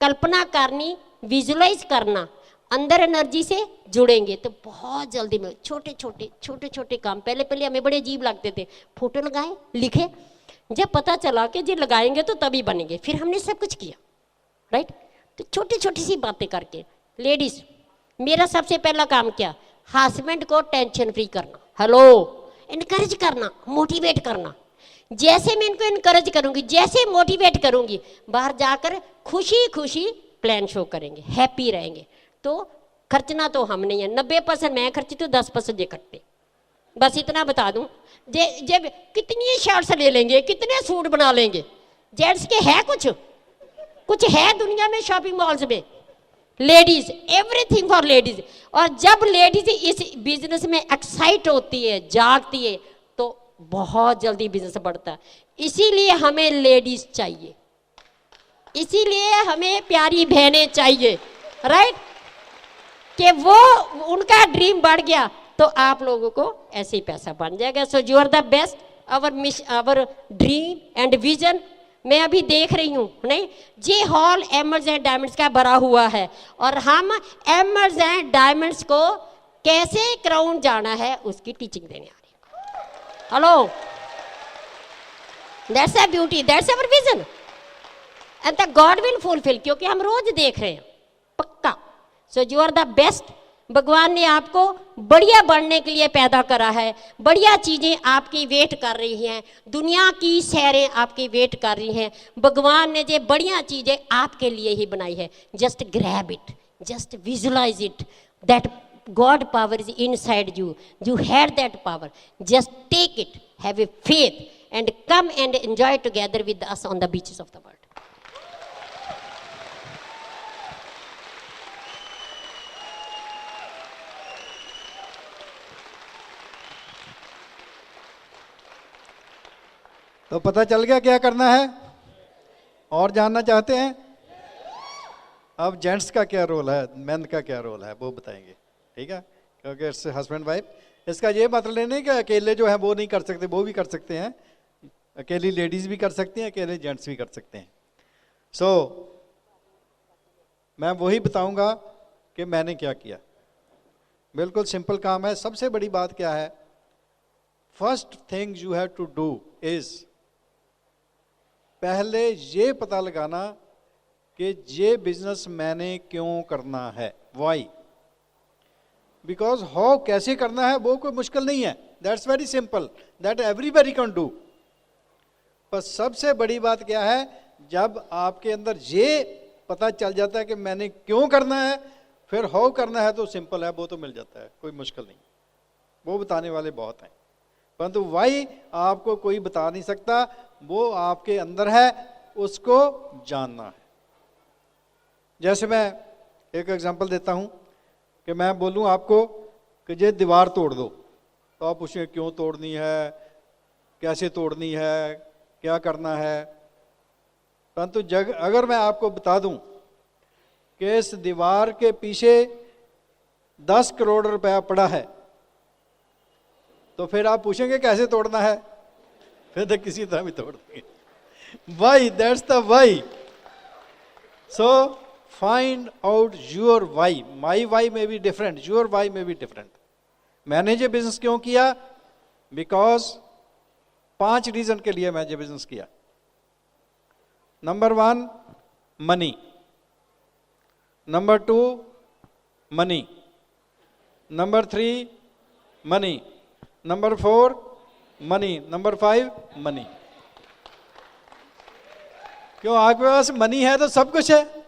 [SPEAKER 2] कल्पना करनी, विजुलाइज करना, अंदर एनर्जी से जुड़ेंगे तो बहुत जल्दी में छोटे छोटे काम, पहले हमें बड़े अजीब लगते थे, फोटो लगाए लिखे, जब पता चला कि जी लगाएंगे तो तभी बनेंगे, फिर हमने सब कुछ किया, राइट। तो छोटी छोटी सी बातें करके, लेडीज मेरा सबसे पहला काम क्या, हस्बैंड को टेंशन फ्री करना, हेलो, इनकरेज करना, मोटिवेट करना। जैसे मैं इनको इनकरेज करूंगी, जैसे मोटिवेट करूंगी, बाहर जाकर खुशी खुशी प्लान शो करेंगे, हैप्पी रहेंगे। तो खर्चना तो हम नहीं है, 90% मैं खर्ची तो 10% ये करते, बस इतना बता दूं। जब कितनी शर्ट्स ले लेंगे, कितने सूट बना लेंगे, जेंट्स के है कुछ है दुनिया में शॉपिंग मॉल्स में, लेडीज, एवरीथिंग फॉर लेडीज। और जब लेडीज इस बिजनेस में एक्साइट होती है, जागती है, तो बहुत जल्दी बिजनेस बढ़ता है। इसीलिए हमें लेडीज चाहिए, इसीलिए हमें प्यारी बहनें चाहिए, राइट, कि वो उनका ड्रीम बढ़ गया तो आप लोगों को ऐसे ही पैसा बन जाएगा। So you are the best, our dream and vision. मैं अभी देख रही हूँ, नहीं, ये हॉल एमर्ल्ड्स एंड डायमंड्स का भरा हुआ है और हम एमर्ल्ड्स एंड डायमंड्स को कैसे क्राउन जाना है उसकी टीचिंग देने आ रही है। Hello, that's a beauty, that's our vision and the God will fulfil, क्योंकि हम रोज देख रहे हैं, पक्का। So you are the best. भगवान ने आपको बढ़िया बढ़ने के लिए पैदा करा है, बढ़िया चीजें आपकी वेट कर रही हैं, दुनिया की सैरें आपकी वेट कर रही हैं। भगवान ने जो बढ़िया चीजें आपके लिए ही बनाई है, just grab it, just visualise it, that God power is inside you, you had that power, just take it, have a faith and come and enjoy together with us on the beaches of the world.
[SPEAKER 1] तो पता चल गया क्या करना है, और जानना चाहते हैं? अब जेंट्स का क्या रोल है, मेन का क्या रोल है, वो बताएंगे, ठीक है, क्योंकि इससे हस्बैंड वाइफ, इसका ये मतलब नहीं कि अकेले जो है वो नहीं कर सकते, वो भी कर सकते हैं, अकेली लेडीज भी कर सकती हैं, अकेले जेंट्स भी कर सकते हैं। सो मैं वही बताऊंगा कि मैंने क्या किया। बिल्कुल सिंपल काम है। सबसे बड़ी बात क्या है, first thing you have to do is, पहले ये पता लगाना कि ये बिजनेस मैंने क्यों करना है, वाई, बिकॉज हाउ, कैसे करना है वो कोई मुश्किल नहीं है, that's very simple, that everybody can do. पर सबसे बड़ी बात क्या है, जब आपके अंदर ये पता चल जाता है कि मैंने क्यों करना है, फिर हाउ करना है तो सिंपल है, वो तो मिल जाता है, कोई मुश्किल नहीं, वो बताने वाले बहुत हैं, परंतु वाई आपको कोई बता नहीं सकता, वो आपके अंदर है, उसको जानना है। जैसे मैं एक एग्जांपल देता हूं कि मैं बोलूं आपको कि ये दीवार तोड़ दो, तो आप पूछें क्यों तोड़नी है, कैसे तोड़नी है, क्या करना है। परंतु अगर मैं आपको बता दूं कि इस दीवार के पीछे 10 करोड़ रुपया पड़ा है, तो फिर आप पूछेंगे कैसे तोड़ना है, फिर तो किसी तरह भी तोड़ देंगे। Why, that's the why. So find out your why, my why may be different, your why may be different. मैंने ये बिजनेस क्यों किया, बिकॉज 5 रीजन के लिए मैं ये बिजनेस किया। Number 1 money, number 2 money, number 3 money, number 4 money, number 5 money. क्यों, आपके पास मनी है तो सब कुछ है,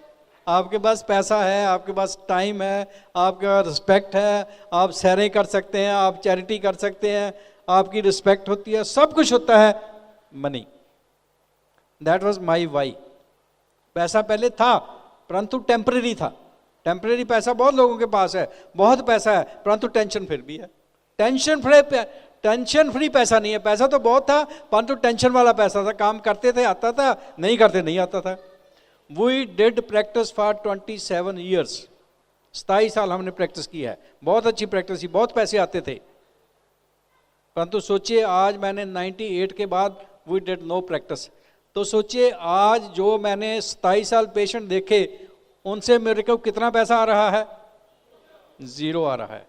[SPEAKER 1] आपके पास पैसा है, आपके पास टाइम है, आपके पास रिस्पेक्ट है, आप सैरें कर सकते हैं, आप चैरिटी कर सकते हैं, आपकी रिस्पेक्ट होती है, सब कुछ होता है, money. That was my why. पैसा पहले था परंतु टेम्पररी था, टेम्परेरी पैसा बहुत लोगों के पास है, बहुत पैसा है, परंतु टेंशन फिर भी है। टेंशन फ्री पैसा नहीं है। पैसा तो बहुत था परंतु टेंशन वाला पैसा था। काम करते थे आता था, नहीं करते नहीं आता था। We did practice for 27 years, 27 साल हमने प्रैक्टिस की है। बहुत अच्छी प्रैक्टिस की, बहुत पैसे आते थे। परंतु सोचिए आज मैंने 98 के बाद वी डिड नो प्रैक्टिस। तो सोचिए आज जो मैंने 27 साल पेशेंट देखे उनसे मेरे को कितना पैसा आ रहा है? 0 आ रहा है।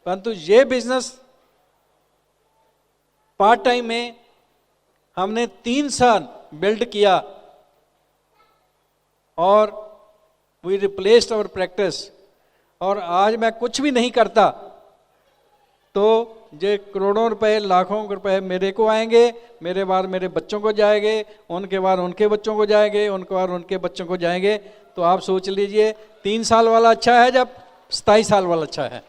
[SPEAKER 1] परंतु ये बिजनेस पार्ट टाइम में हमने 3 साल बिल्ड किया और वी रिप्लेस्ड आवर प्रैक्टिस। और आज मैं कुछ भी नहीं करता तो ये करोड़ों रुपए, लाखों रुपए मेरे को आएंगे, मेरे बाद मेरे बच्चों को जाएंगे, उनके बाद उनके बच्चों को जाएंगे, उनके बाद उनके बच्चों को जाएंगे। तो आप सोच लीजिए 3 साल वाला अच्छा है जब 27 साल वाला अच्छा है।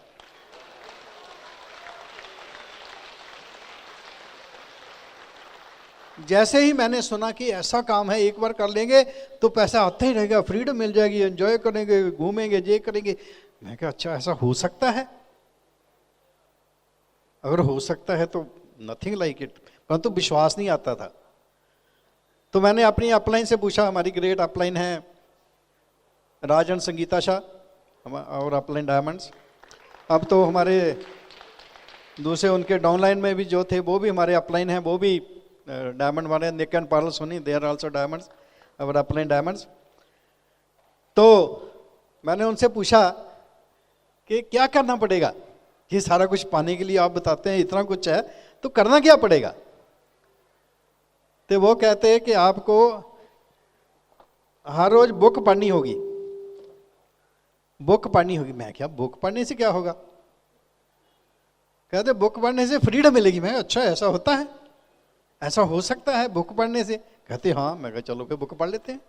[SPEAKER 1] जैसे ही मैंने सुना कि ऐसा काम है एक बार कर लेंगे तो पैसा आता ही रहेगा, फ्रीडम मिल जाएगी, एंजॉय करेंगे, घूमेंगे, ये करेंगे, मैं कहा अच्छा ऐसा हो सकता है। अगर हो सकता है तो नथिंग लाइक इट, परंतु विश्वास नहीं आता था। तो मैंने अपनी अपलाइन से पूछा, हमारी ग्रेट अपलाइन है राजन संगीता शाह और अपलाइन डायमंड्स। अब तो हमारे दूसरे उनके डाउनलाइन में भी जो थे वो भी हमारे अपलाइन हैं, वो भी डायमंड वाले, Nick and Pearl Soni, they are also diamonds, और अपलाइन डायमंड्स। तो मैंने उनसे पूछा कि क्या करना पड़ेगा, ये सारा कुछ पाने के लिए आप बताते हैं इतना कुछ है तो करना क्या पड़ेगा? तो वो कहते हैं कि आपको हर रोज बुक पढ़नी होगी, बुक पढ़नी होगी। मैं क्या, बुक पढ़ने से क्या होगा? कहते बुक पढ़ने से फ्रीडम मिलेगी। मैं अच्छा ऐसा होता है, ऐसा हो सकता है बुक पढ़ने से? कहते हाँ। मैं कहा चलो फिर बुक पढ़ लेते हैं।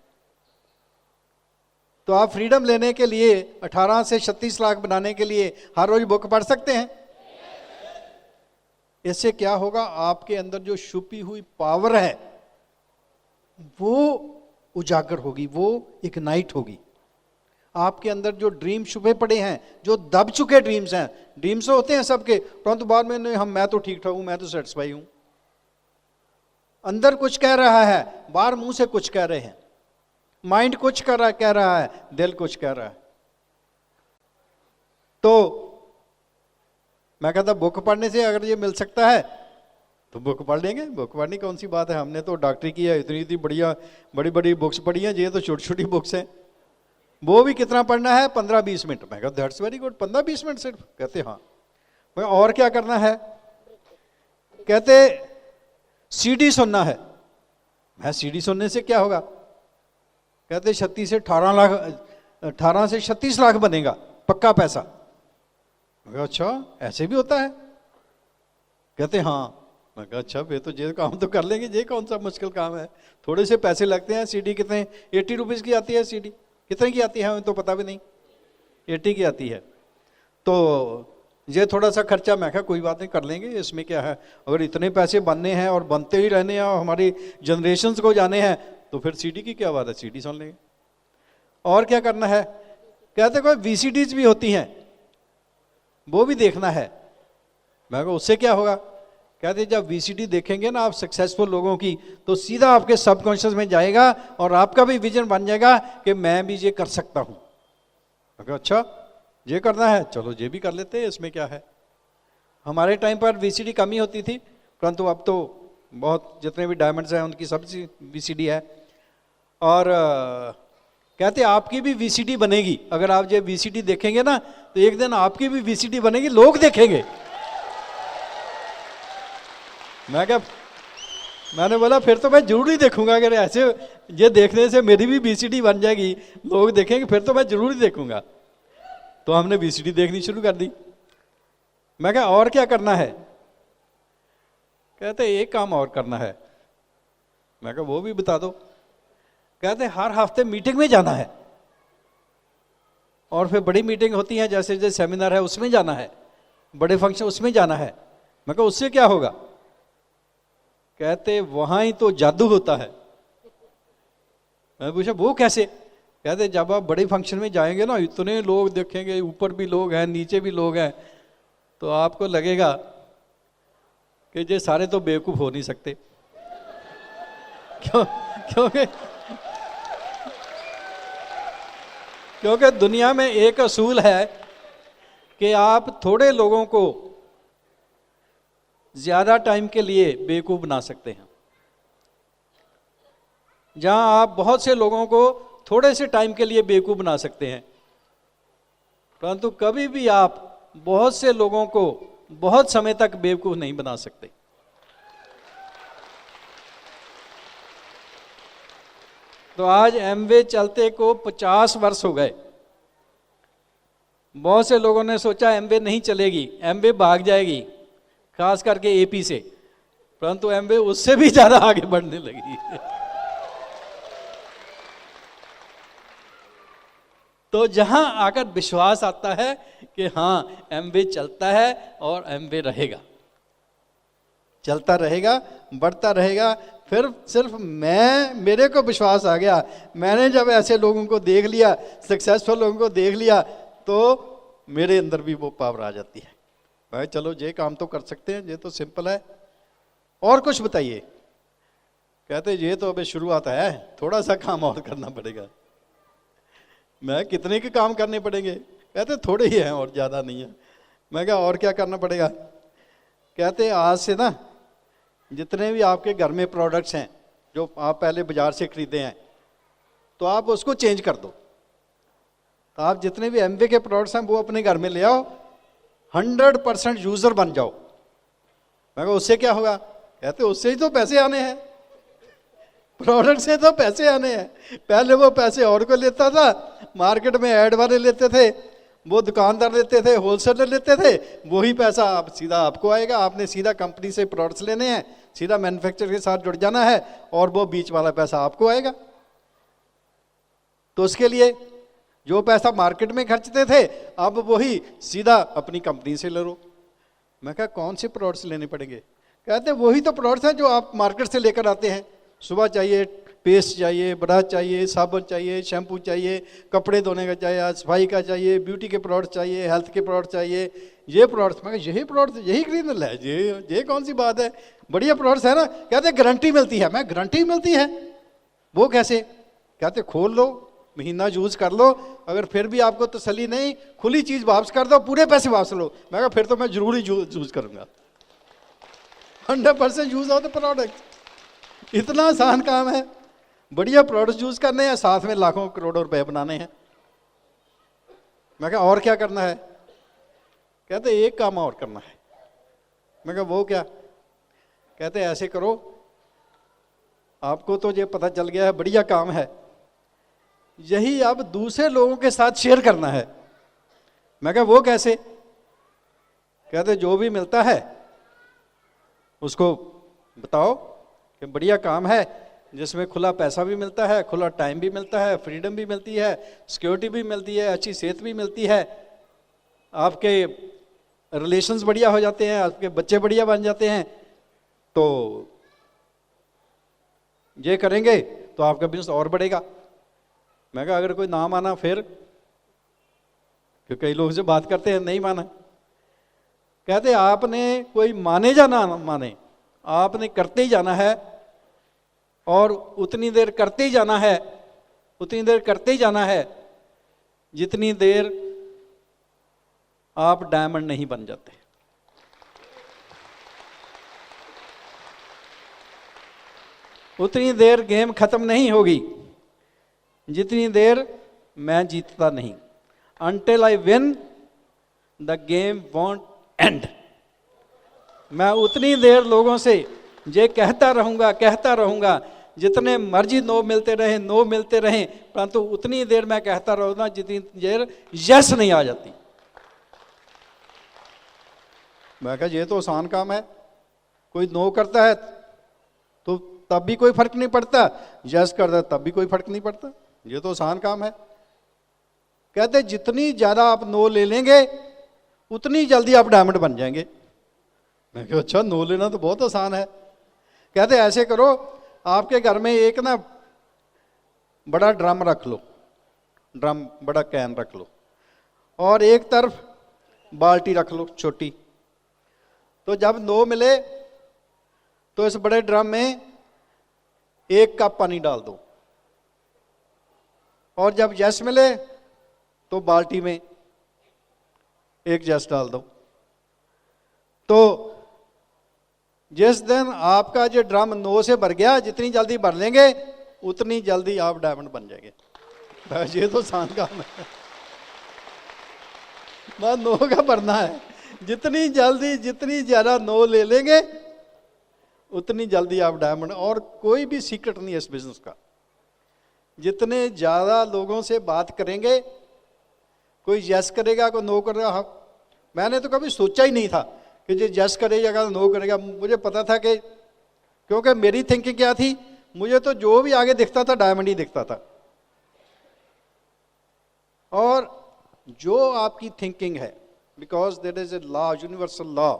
[SPEAKER 1] तो आप फ्रीडम लेने के लिए 18 से 36 लाख बनाने के लिए हर रोज बुक पढ़ सकते हैं। इससे क्या होगा, आपके अंदर जो छुपी हुई पावर है वो उजागर होगी, वो इग्नाइट होगी। आपके अंदर जो ड्रीम छुपे पड़े हैं, जो दब चुके ड्रीम्स हैं, ड्रीम्स तो होते हैं सबके, परंतु बाद में नहीं, मैं तो ठीक ठाक हूं, मैं तो सेटिस्फाई हूं। अंदर कुछ कह रहा है, बाहर मुंह से कुछ कह रहे हैं, माइंड कुछ कह रहा है, दिल कुछ कह रहा है। तो मैं कहता बुक पढ़ने से अगर ये मिल सकता है तो बुक पढ़ लेंगे। बुक पढ़नी कौन सी बात है, हमने तो डॉक्टरी की है, इतनी इतनी बढ़िया बड़ी बड़ी बुक्स पढ़ी हैं, ये तो छोटी छोटी बुक्स हैं। वो भी कितना पढ़ना है? 15-20 मिनट। मैं कहता दैट्स वेरी गुड, 15-20 मिनट सिर्फ? कहते हाँ। मैं और क्या करना है? कहते सीडी सुनना है। मैं सीडी सुनने से क्या होगा? कहते 18 से 36 लाख बनेगा पक्का पैसा। अच्छा ऐसे भी होता है? कहते हाँ। मैं कहा अच्छा फिर तो ये काम तो कर लेंगे, ये कौन सा मुश्किल काम है, थोड़े से पैसे लगते हैं। सीडी कितने? 80 रुपीज़ की आती है सीडी। कितने की आती है हमें तो पता भी नहीं, 80 की आती है। तो ये थोड़ा सा खर्चा, मैं कहा कोई बात नहीं कर लेंगे, इसमें क्या है। अगर इतने पैसे बनने हैं और बनते ही रहने हैं और हमारी जनरेशन्स को जाने हैं तो फिर सीडी की क्या बात है, सीडी सुन लेंगे। और क्या करना है? कहते कोई वीसीडीज भी होती हैं, वो भी देखना है। मैं कहा उससे क्या होगा? कहते जब वीसीडी देखेंगे ना आप सक्सेसफुल लोगों की, तो सीधा आपके सबकॉन्शियस में जाएगा और आपका भी विजन बन जाएगा कि मैं भी ये कर सकता हूं। मैं कहा अच्छा ये करना है, चलो ये भी कर लेते हैं, इसमें क्या है। हमारे टाइम पर वीसीडी कम ही होती थी, परंतु अब तो बहुत, जितने भी डायमंड्स हैं उनकी सब वीसीडी है। और कहते आपकी भी वीसीडी बनेगी। अगर आप ये वीसीडी देखेंगे ना तो एक दिन आपकी भी वीसीडी बनेगी, लोग देखेंगे। मैंने बोला फिर तो मैं जरूर ही देखूंगा, अगर ऐसे ये देखने से मेरी भी वीसीडी बन जाएगी, लोग देखेंगे, फिर तो मैं जरूर ही देखूंगा। तो हमने वीसीडी देखनी शुरू कर दी। मैं कहा और क्या करना है? कहते एक काम और करना है। मैं कहा वो भी बता दो। कहते हर हफ्ते मीटिंग में जाना है, और फिर बड़ी मीटिंग होती है, जैसे जैसे सेमिनार है उसमें जाना है, बड़े फंक्शन उसमें जाना है। मैं कहा उससे क्या होगा? कहते वहां ही तो जादू होता है। मैं पूछा वो कैसे? कहते जब आप बड़े फंक्शन में जाएंगे ना, इतने लोग देखेंगे, ऊपर भी लोग हैं नीचे भी लोग हैं, तो आपको लगेगा कि ये सारे तो बेवकूफ़ हो नहीं सकते। क्योंकि क्योंकि दुनिया में एक असूल है कि आप थोड़े लोगों को ज्यादा टाइम के लिए बेवकूफ़ बना सकते हैं, जहां आप बहुत से लोगों को थोड़े से टाइम के लिए बेवकूफ़ बना सकते हैं, परंतु कभी भी आप बहुत से लोगों को बहुत समय तक बेवकूफ़ नहीं बना सकते। तो आज एमवे चलते को 50 वर्ष हो गए। बहुत से लोगों ने सोचा एमवे नहीं चलेगी, एमवे भाग जाएगी, खास करके एपी से, परंतु एमवे उससे भी ज्यादा आगे बढ़ने लगी। तो जहां आकर विश्वास आता है कि हाँ एमवे चलता है और एमवे रहेगा, चलता रहेगा, बढ़ता रहेगा, फिर सिर्फ मेरे को विश्वास आ गया। मैंने जब ऐसे लोगों को देख लिया, सक्सेसफुल लोगों को देख लिया, तो मेरे अंदर भी वो पावर आ जाती है, भाई चलो ये काम तो कर सकते हैं, ये तो सिंपल है, और कुछ बताइए। कहते ये तो अभी शुरुआत है, थोड़ा सा काम और करना पड़ेगा। मैं कितने के काम करने पड़ेंगे? कहते थोड़े ही हैं और ज़्यादा नहीं है। मैं कहा और क्या करना पड़ेगा? कहते आज से ना जितने भी आपके घर में प्रोडक्ट्स हैं जो आप पहले बाजार से खरीदे हैं, तो आप उसको चेंज कर दो। तो आप जितने भी एमवे के प्रोडक्ट्स हैं वो अपने घर में ले आओ, 100% यूज़र बन जाओ। मैं कहा उससे क्या होगा? कहते उससे ही तो पैसे आने हैं, प्रोडक्ट से तो पैसे आने हैं। पहले वो पैसे और को लेता था, मार्केट में ऐड वाले लेते थे, वो दुकानदार लेते थे, होलसेलर लेते थे, वही पैसा आप सीधा आपको आएगा। आपने सीधा कंपनी से प्रोडक्ट्स लेने हैं, सीधा मैन्युफैक्चरर के साथ जुड़ जाना है, और वो बीच वाला पैसा आपको आएगा। तो उसके लिए जो पैसा मार्केट में खर्चते थे, अब वही सीधा अपनी कंपनी से ले लो। मैं कहा कौन से प्रोडक्ट्स लेने पड़ेंगे? कहते वही तो प्रोडक्ट्स हैं जो आप मार्केट से लेकर आते हैं। सुबह चाहिए पेस्ट चाहिए, ब्रश चाहिए, साबुन चाहिए, शैम्पू चाहिए, कपड़े धोने का चाहिए, सफाई का चाहिए, ब्यूटी के प्रोडक्ट्स चाहिए, हेल्थ के प्रोडक्ट्स चाहिए, ये प्रोडक्ट्स। मैं यही प्रोडक्ट्स यही खरीदना है, ये कौन सी बात है, बढ़िया प्रोडक्ट्स है ना। कहते गारंटी मिलती है। मैं गारंटी मिलती है? वो कैसे? कहते खोल लो, महीना यूज कर लो, अगर फिर भी आपको तसल्ली नहीं, खुली चीज वापस कर दो, पूरे पैसे वापस लो। मैं कहा फिर तो मैं जरूर ही यूज करूंगा। 100% यूज ऑफ द प्रोडक्ट। इतना आसान काम है, बढ़िया प्रोडक्ट यूज करने हैं, साथ में लाखों करोड़ों रुपए बनाने हैं। मैं कहा और क्या करना है? कहते एक काम और करना है। मैं कहा वो क्या? कहते ऐसे करो, आपको तो ये पता चल गया है, बढ़िया काम है, यही अब दूसरे लोगों के साथ शेयर करना है। मैं कहा वो कैसे? कहते जो भी मिलता है उसको बताओ कि बढ़िया काम है, जिसमें खुला पैसा भी मिलता है, खुला टाइम भी मिलता है, फ्रीडम भी मिलती है, सिक्योरिटी भी मिलती है, अच्छी सेहत भी मिलती है, आपके रिलेशंस बढ़िया हो जाते हैं, आपके बच्चे बढ़िया बन जाते हैं। तो ये करेंगे तो आपका बिजनेस और बढ़ेगा। मैं कहा अगर कोई ना माना फिर? क्योंकि कई लोग से बात करते हैं नहीं माना। कहते आपने कोई माने या ना माने, आपने करते ही जाना है, और उतनी देर करते ही जाना है, उतनी देर करते ही जाना है जितनी देर आप डायमंड नहीं बन जाते। उतनी देर गेम खत्म नहीं होगी जितनी देर मैं जीतता नहीं। Until I win, the game won't end। मैं उतनी देर लोगों से ये कहता रहूंगा, जितने मर्जी नो मिलते रहे, परंतु उतनी देर मैं कहता रहूंगा जितनी देर यस नहीं आ जाती। मैं कहा ये तो आसान काम है, कोई नो करता है तो तब भी कोई फर्क नहीं पड़ता, यस करता है तब भी कोई फर्क नहीं पड़ता, ये तो आसान काम है। कहते जितनी ज्यादा आप नो ले लेंगे उतनी जल्दी आप डायमंड बन जाएंगे। मैं कहा अच्छा, नो लेना तो बहुत आसान है। कहते ऐसे करो, आपके घर में एक ना बड़ा ड्रम रख लो, ड्रम बड़ा कैन रख लो, और एक तरफ बाल्टी रख लो छोटी। तो जब 9 मिले तो इस बड़े ड्रम में 1 कप पानी डाल दो, और जब यस मिले तो बाल्टी में 1 यस डाल दो। तो जिस दिन आपका जो ड्रम 9 से भर गया, जितनी जल्दी भर लेंगे उतनी जल्दी आप डायमंड बन जाएंगे। बस ये तो आसान काम है, बस 9 का भरना है। जितनी जल्दी, जितनी ज़्यादा 9 ले लेंगे उतनी जल्दी आप डायमंड। और कोई भी सीक्रेट नहीं है इस बिजनेस का। जितने ज़्यादा लोगों से बात करेंगे, कोई यस करेगा, कोई नो करेगा। हाँ, मैंने तो कभी सोचा ही नहीं था कि जो यस करेगा नो करेगा। मुझे पता था कि, क्योंकि मेरी थिंकिंग क्या थी, मुझे तो जो भी आगे दिखता था डायमंड ही दिखता था। और जो आपकी थिंकिंग है, because there is a law, universal law,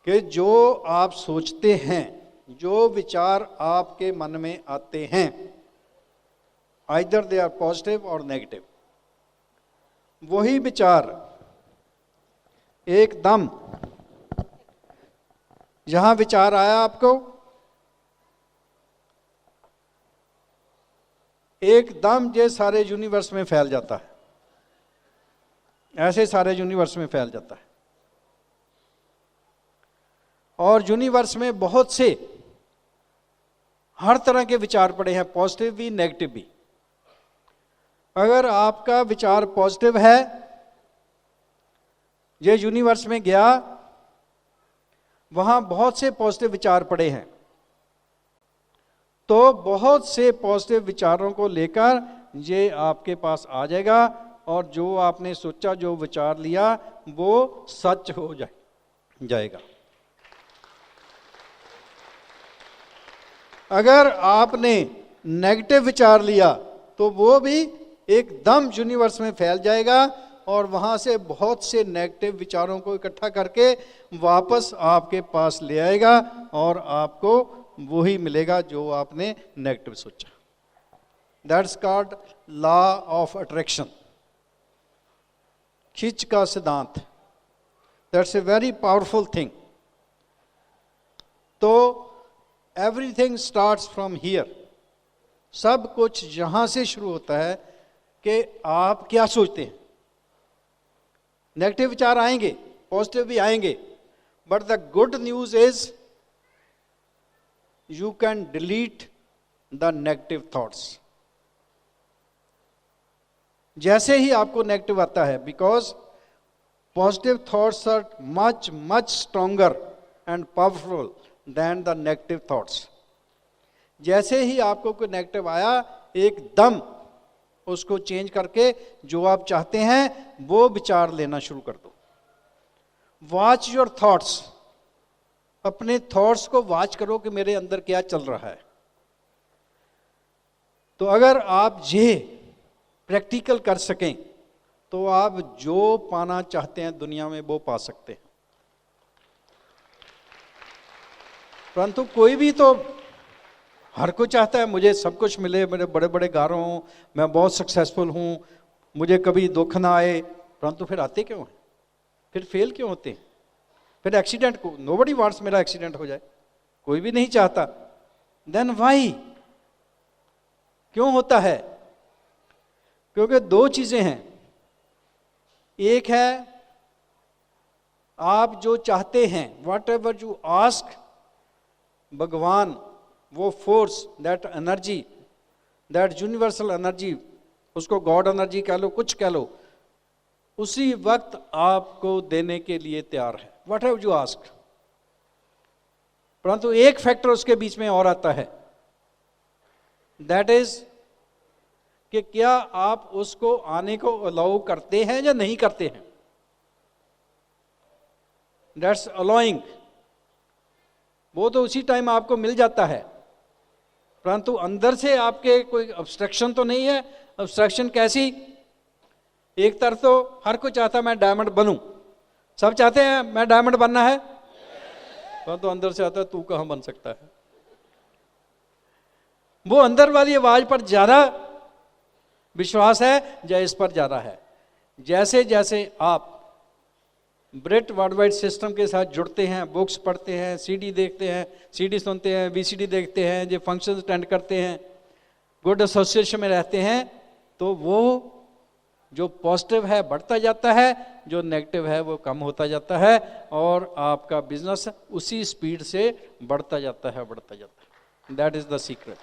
[SPEAKER 1] कि जो आप सोचते हैं, जो विचार आपके मन में आते हैं, आइदर दे आर पॉजिटिव और नेगेटिव, वही विचार एकदम, जहां विचार आया आपको, एकदम ये सारे यूनिवर्स में फैल जाता है। ऐसे सारे यूनिवर्स में फैल जाता है। और यूनिवर्स में बहुत से हर तरह के विचार पड़े हैं, पॉजिटिव भी नेगेटिव भी। अगर आपका विचार पॉजिटिव है, ये यूनिवर्स में गया, वहां बहुत से पॉजिटिव विचार पड़े हैं, तो बहुत से पॉजिटिव विचारों को लेकर ये आपके पास आ जाएगा, और जो आपने सोचा, जो विचार लिया, वो सच हो जाएगा। अगर आपने नेगेटिव विचार लिया तो वो भी एकदम यूनिवर्स में फैल जाएगा, और वहां से बहुत से नेगेटिव विचारों को इकट्ठा करके वापस आपके पास ले आएगा, और आपको वही मिलेगा जो आपने नेगेटिव सोचा। That's called law of attraction, खिंच का सिद्धांत। That's a very powerful thing. तो एवरीथिंग स्टार्ट्स फ्रॉम हियर। सब कुछ यहां से शुरू होता है कि आप क्या सोचते हैं। नेगेटिव विचार आएंगे, पॉजिटिव भी आएंगे, but the good news is you can delete the negative thoughts. जैसे ही आपको नेगेटिव आता है, because positive thoughts are much much stronger and powerful than the negative thoughts. जैसे ही आपको कोई नेगेटिव आया, एकदम उसको चेंज करके जो आप चाहते हैं वो विचार लेना शुरू कर दो। Watch your thoughts. अपने थॉट्स को वॉच करो कि मेरे अंदर क्या चल रहा है। तो अगर आप ये प्रैक्टिकल कर सकें तो आप जो पाना चाहते हैं दुनिया में वो पा सकते हैं। परंतु कोई भी तो, हर कोई चाहता है मुझे सब कुछ मिले, मेरे बड़े बड़े घर हों, मैं बहुत सक्सेसफुल हूँ, मुझे कभी दुख ना आए। परंतु फिर आते क्यों हैं? फिर फेल क्यों होते हैं? फिर एक्सीडेंट को, नोबडी वांट्स मेरा एक्सीडेंट हो जाए, कोई भी नहीं चाहता। Then why? क्यों होता है? क्योंकि दो चीजें हैं। एक है आप जो चाहते हैं, वॉट एवर यू आस्क, भगवान वो force, that energy, that universal energy, उसको गॉड एनर्जी कह लो, कुछ कह लो, उसी वक्त आपको देने के लिए तैयार है, वॉट एवर यू आस्क। परंतु एक फैक्टर उसके बीच में और आता है, दैट इज कि क्या आप उसको आने को अलाउ करते हैं या नहीं करते हैं। That's allowing. वो तो उसी टाइम आपको मिल जाता है, परंतु अंदर से आपके कोई ऑब्स्ट्रक्शन तो नहीं है। ऑब्स्ट्रक्शन कैसी? एक तरफ तो हर कोई चाहता है मैं डायमंड बनूं, सब चाहते हैं मैं डायमंड बनना है, परंतु अंदर से आता है तू कहां बन सकता है। वो अंदर वाली आवाज पर ज्यादा विश्वास है या इस पर ज़्यादा है। जैसे जैसे आप ब्रेट वर्ल्डवाइड सिस्टम के साथ जुड़ते हैं, बुक्स पढ़ते हैं, सीडी देखते हैं, सीडी सुनते हैं, वीसीडी देखते हैं, जो फंक्शन अटेंड करते हैं, गुड एसोसिएशन में रहते हैं, तो वो जो पॉजिटिव है बढ़ता जाता है, जो नेगेटिव है वो कम होता जाता है, और आपका बिजनेस उसी स्पीड से बढ़ता जाता है, बढ़ता जाता है। That is the secret.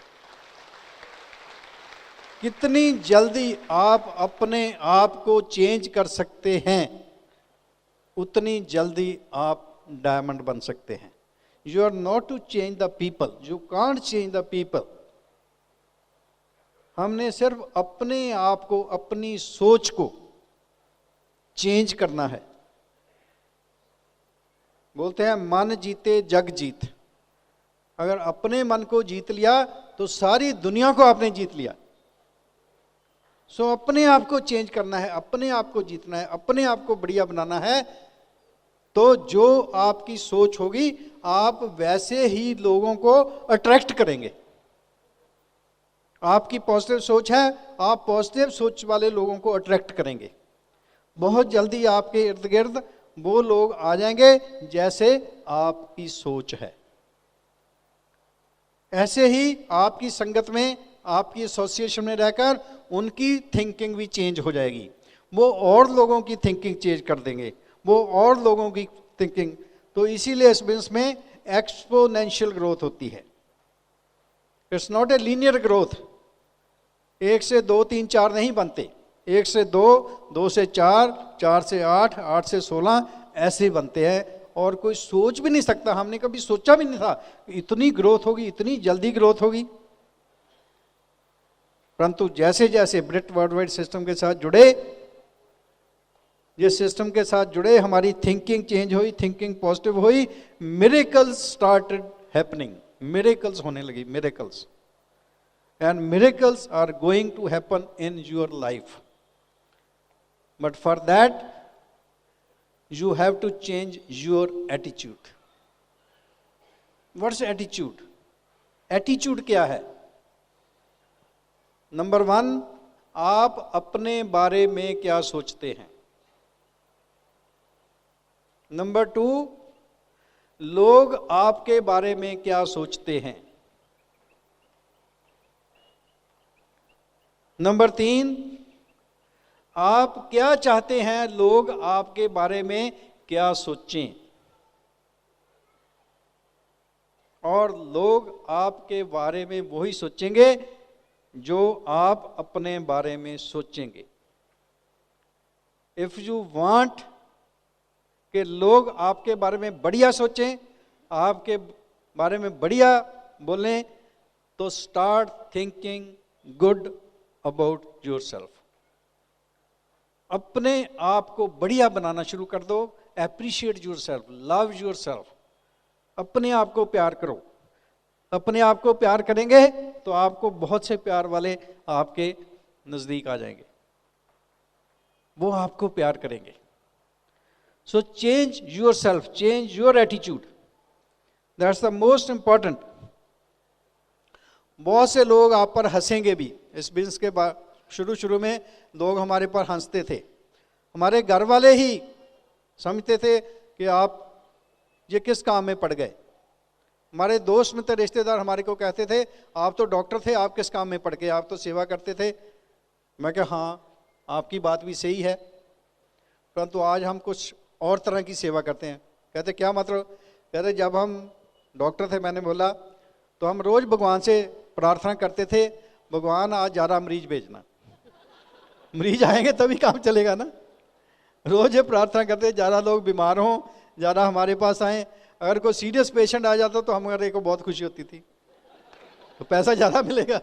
[SPEAKER 1] कितनी जल्दी आप अपने आप को चेंज कर सकते हैं, उतनी जल्दी आप डायमंड बन सकते हैं। You are not to change the people, you can't change the people. हमने सिर्फ अपने आप को, अपनी सोच को चेंज करना है। बोलते हैं मन जीते जग जीत। अगर अपने मन को जीत लिया तो सारी दुनिया को आपने जीत लिया। सो अपने आप को चेंज करना है, अपने आप को जीतना है, अपने आप को बढ़िया बनाना है। तो जो आपकी सोच होगी, आप वैसे ही लोगों को अट्रैक्ट करेंगे। आपकी पॉजिटिव सोच है, आप पॉजिटिव सोच वाले लोगों को अट्रैक्ट करेंगे। बहुत जल्दी आपके इर्द गिर्द वो लोग आ जाएंगे जैसे आपकी सोच है। ऐसे ही आपकी संगत में, आपकी एसोसिएशन में रहकर उनकी थिंकिंग भी चेंज हो जाएगी। वो और लोगों की थिंकिंग चेंज कर देंगे, वो और लोगों की थिंकिंग। तो इसीलिए इस बिजनेस में एक्सपोनेंशियल ग्रोथ होती है। It's not a linear growth. 1 से 2, 3, 4 नहीं बनते। 1 से 2, 2 से 4, 4 से 8, 8 से 16 ऐसे बनते हैं। और कोई सोच भी नहीं सकता, हमने कभी सोचा भी नहीं था इतनी ग्रोथ होगी, इतनी जल्दी ग्रोथ होगी। परंतु जैसे जैसे ब्रिट वर्ल्डवाइड सिस्टम के साथ जुड़े, जिस सिस्टम के साथ जुड़े, हमारी थिंकिंग चेंज हुई, थिंकिंग पॉजिटिव हुई, मिरेकल्स स्टार्टेड हैपनिंग। मिरेकल्स होने लगी, miracles. And miracles are going to happen in your life. But for that you have to change your attitude. What's attitude? Attitude क्या है? नंबर 1, आप अपने बारे में क्या सोचते हैं। नंबर 2, लोग आपके बारे में क्या सोचते हैं। नंबर 3, आप क्या चाहते हैं लोग आपके बारे में क्या सोचें। और लोग आपके बारे में वही सोचेंगे जो आप अपने बारे में सोचेंगे। इफ यू वांट कि लोग आपके बारे में बढ़िया सोचें, आपके बारे में बढ़िया बोलें, तो start thinking good about yourself. अपने आप को बढ़िया बनाना शुरू कर दो। Appreciate yourself, love yourself. अपने आप को प्यार करो। अपने आप को प्यार करेंगे तो आपको बहुत से प्यार वाले आपके नजदीक आ जाएंगे, वो आपको प्यार करेंगे। So change yourself, change your attitude, that's the most important. बहुत से लोग आप पर हंसेंगे भी। इस बिजनेस के बाद शुरू में लोग हमारे पर हंसते थे। हमारे घर वाले ही समझते थे कि आप ये किस काम में पड़ गए। हमारे दोस्त मित्र रिश्तेदार हमारे को कहते थे, आप तो डॉक्टर थे, आप किस काम में पड़ गए, आप तो सेवा करते थे। मैं कहा हाँ, आपकी बात भी सही है, परंतु आज हम कुछ और तरह की सेवा करते हैं। कहते क्या मतलब? कहते जब हम डॉक्टर थे, मैंने बोला, तो हम रोज़ भगवान से प्रार्थना करते थे, भगवान आज ज़्यादा मरीज भेजना। मरीज आएंगे तभी काम चलेगा ना। रोज ये प्रार्थना करते ज़्यादा लोग बीमार हों, ज़्यादा हमारे पास आएँ। अगर कोई सीरियस पेशेंट आ जाता तो हमारे को बहुत खुशी होती थी, तो पैसा ज़्यादा मिलेगा।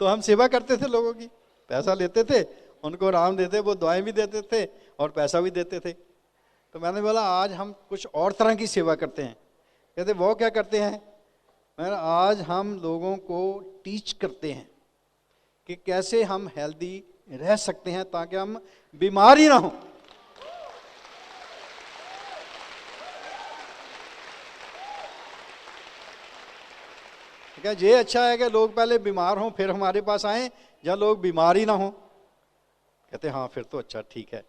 [SPEAKER 1] तो हम सेवा करते थे, लोगों की पैसा लेते थे, उनको आराम देते, वो दवाएं भी देते थे और पैसा भी देते थे। तो मैंने बोला आज हम कुछ और तरह की सेवा करते हैं। कहते वो क्या करते हैं? मैंने आज हम लोगों को टीच करते हैं कि कैसे हम हेल्दी रह सकते हैं ताकि हम बीमार ही ना हो। क्या ये अच्छा है कि लोग पहले बीमार हों फिर हमारे पास आएं, या लोग बीमार ही ना हों? कहते हाँ फिर तो अच्छा, ठीक है।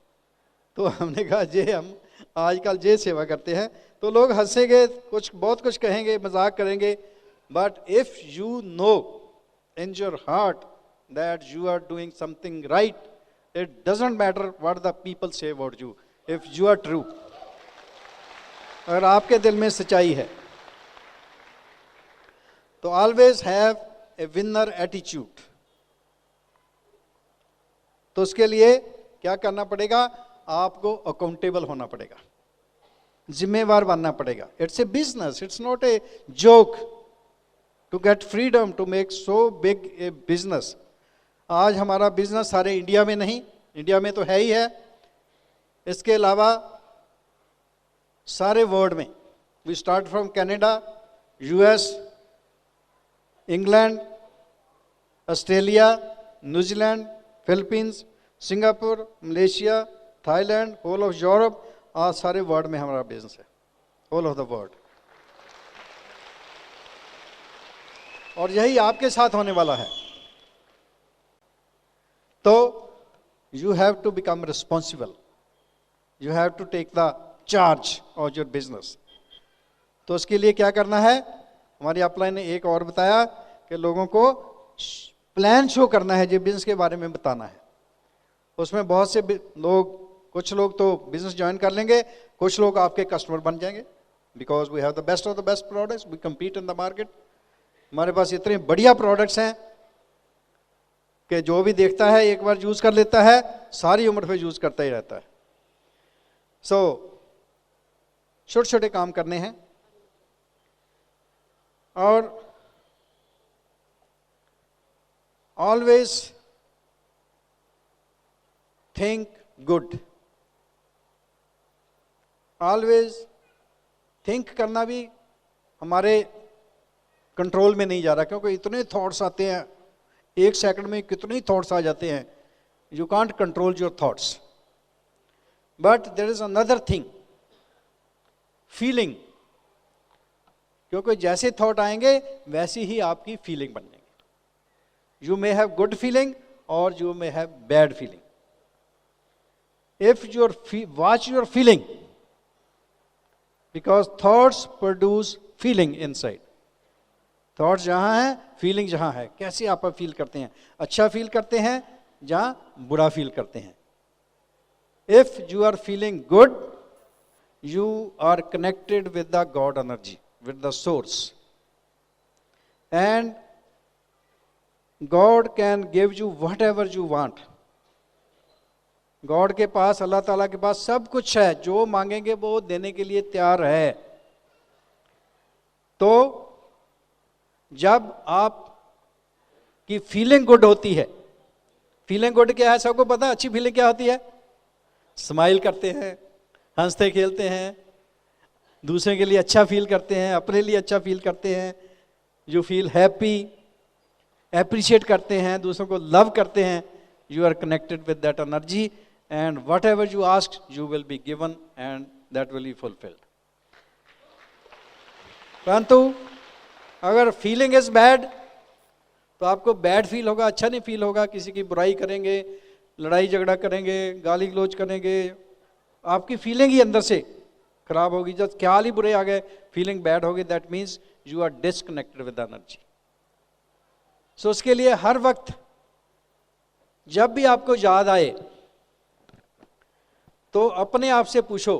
[SPEAKER 1] तो हमने कहा जे हम आजकल जे सेवा करते हैं, तो लोग हंसेंगे, कुछ बहुत कुछ कहेंगे, मजाक करेंगे, but if you know in your heart that you are doing something right, it doesn't matter what the people say about you, if you are true. अगर आपके दिल में सच्चाई है तो always have a winner attitude. तो उसके लिए क्या करना पड़ेगा? आपको अकाउंटेबल होना पड़ेगा, जिम्मेवार बनना पड़ेगा। It's a business, it's not a joke to get freedom to make so big a business. आज हमारा बिजनेस सारे इंडिया में नहीं, इंडिया में तो है ही है, इसके अलावा सारे वर्ल्ड में। We start from Canada, US, England, Australia, New Zealand, Philippines, Singapore, Malaysia, Thailand, whole of Europe, आज सारे वर्ल्ड में हमारा बिजनेस है, होल ऑफ द वर्ल्ड। और यही आपके साथ होने वाला है। तो you have to become responsible, you have to take the charge of your business. तो उसके लिए क्या करना है? हमारी अपलाइन ने एक और बताया कि लोगों को प्लान शो करना है, जो बिजनेस के बारे में बताना है। उसमें बहुत से लोग, कुछ लोग तो बिजनेस ज्वाइन कर लेंगे, कुछ लोग आपके कस्टमर बन जाएंगे, because we have the best of the best products, we compete in the market. हमारे पास इतने बढ़िया प्रोडक्ट्स हैं कि जो भी देखता है एक बार यूज कर लेता है, सारी उम्र पे यूज करता ही रहता है। सो छोटे छोटे काम करने हैं और always think good. Always think करना भी हमारे कंट्रोल में नहीं जा रहा, क्योंकि इतने थॉट्स आते हैं, एक सेकंड में कितने थॉट्स आ जाते हैं। You can't control your thoughts, but there is another thing, feeling. क्योंकि जैसे थॉट आएंगे वैसी ही आपकी फीलिंग बन जाएगी। You may have good feeling और you may have bad feeling. If your watch your feeling, because thoughts produce feeling inside. Thoughts जहां है, फीलिंग जहां है। कैसे आप फील करते हैं? अच्छा फील करते हैं जहां बुरा फील करते हैं। If you are feeling good, you are connected with the God energy, with the source, and God can give you whatever you want. God के पास, अल्लाह ताला के पास सब कुछ है, जो मांगेंगे वो देने के लिए तैयार है। तो जब आप की फीलिंग गुड होती है, फीलिंग गुड क्या है सबको पता? अच्छी फीलिंग क्या होती है? स्माइल करते हैं, हंसते खेलते हैं, दूसरे के लिए अच्छा फील करते हैं, अपने लिए अच्छा फील करते हैं। यू फील हैप्पी, एप्रिशिएट करते हैं, दूसरों को लव करते हैं। You are connected with that energy, and whatever you ask you will be given, and that will be fulfilled. परंतु अगर फीलिंग इज बैड तो आपको बैड फील होगा, अच्छा नहीं फील होगा। किसी की बुराई करेंगे, लड़ाई झगड़ा करेंगे, गाली गलौज करेंगे, आपकी फीलिंग ही अंदर से खराब होगी। जब ख्याल ही बुरे आ गए, फीलिंग बैड होगी, that means you are disconnected with energy. So उसके लिए हर वक्त जब भी आपको याद आए तो अपने आप से पूछो,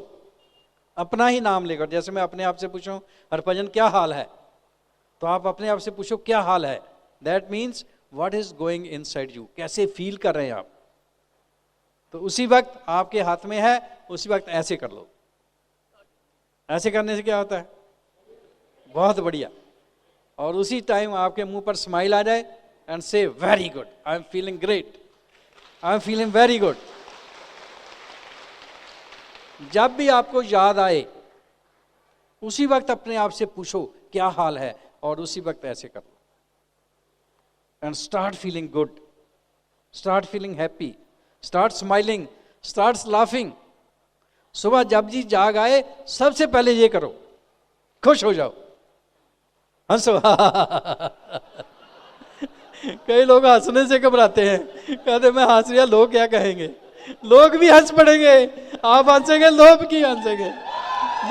[SPEAKER 1] अपना ही नाम लेकर। जैसे मैं अपने आप से पूछूं हरभजन क्या हाल है, तो आप अपने आप से पूछो क्या हाल है। That means what is going inside you, कैसे फील कर रहे हैं आप। तो उसी वक्त आपके हाथ में है, उसी वक्त ऐसे कर लो। ऐसे करने से क्या होता है? बहुत बढ़िया। और उसी टाइम आपके मुंह पर स्माइल आ जाए, एंड से very good, I am feeling great, I am feeling very good. जब भी आपको याद आए उसी वक्त अपने आप से पूछो क्या हाल है, और उसी वक्त ऐसे कर लो। And start feeling good, start feeling happy, start smiling, start laughing. सुबह जब जी जाग आए सबसे पहले ये करो, खुश हो जाओ। हंसो। कई लोग हंसने से घबराते हैं, कहते मैं हंस रहा, लोग क्या कहेंगे। लोग भी हंस पड़ेंगे, आप हंसेंगे, लोग की हंसेंगे।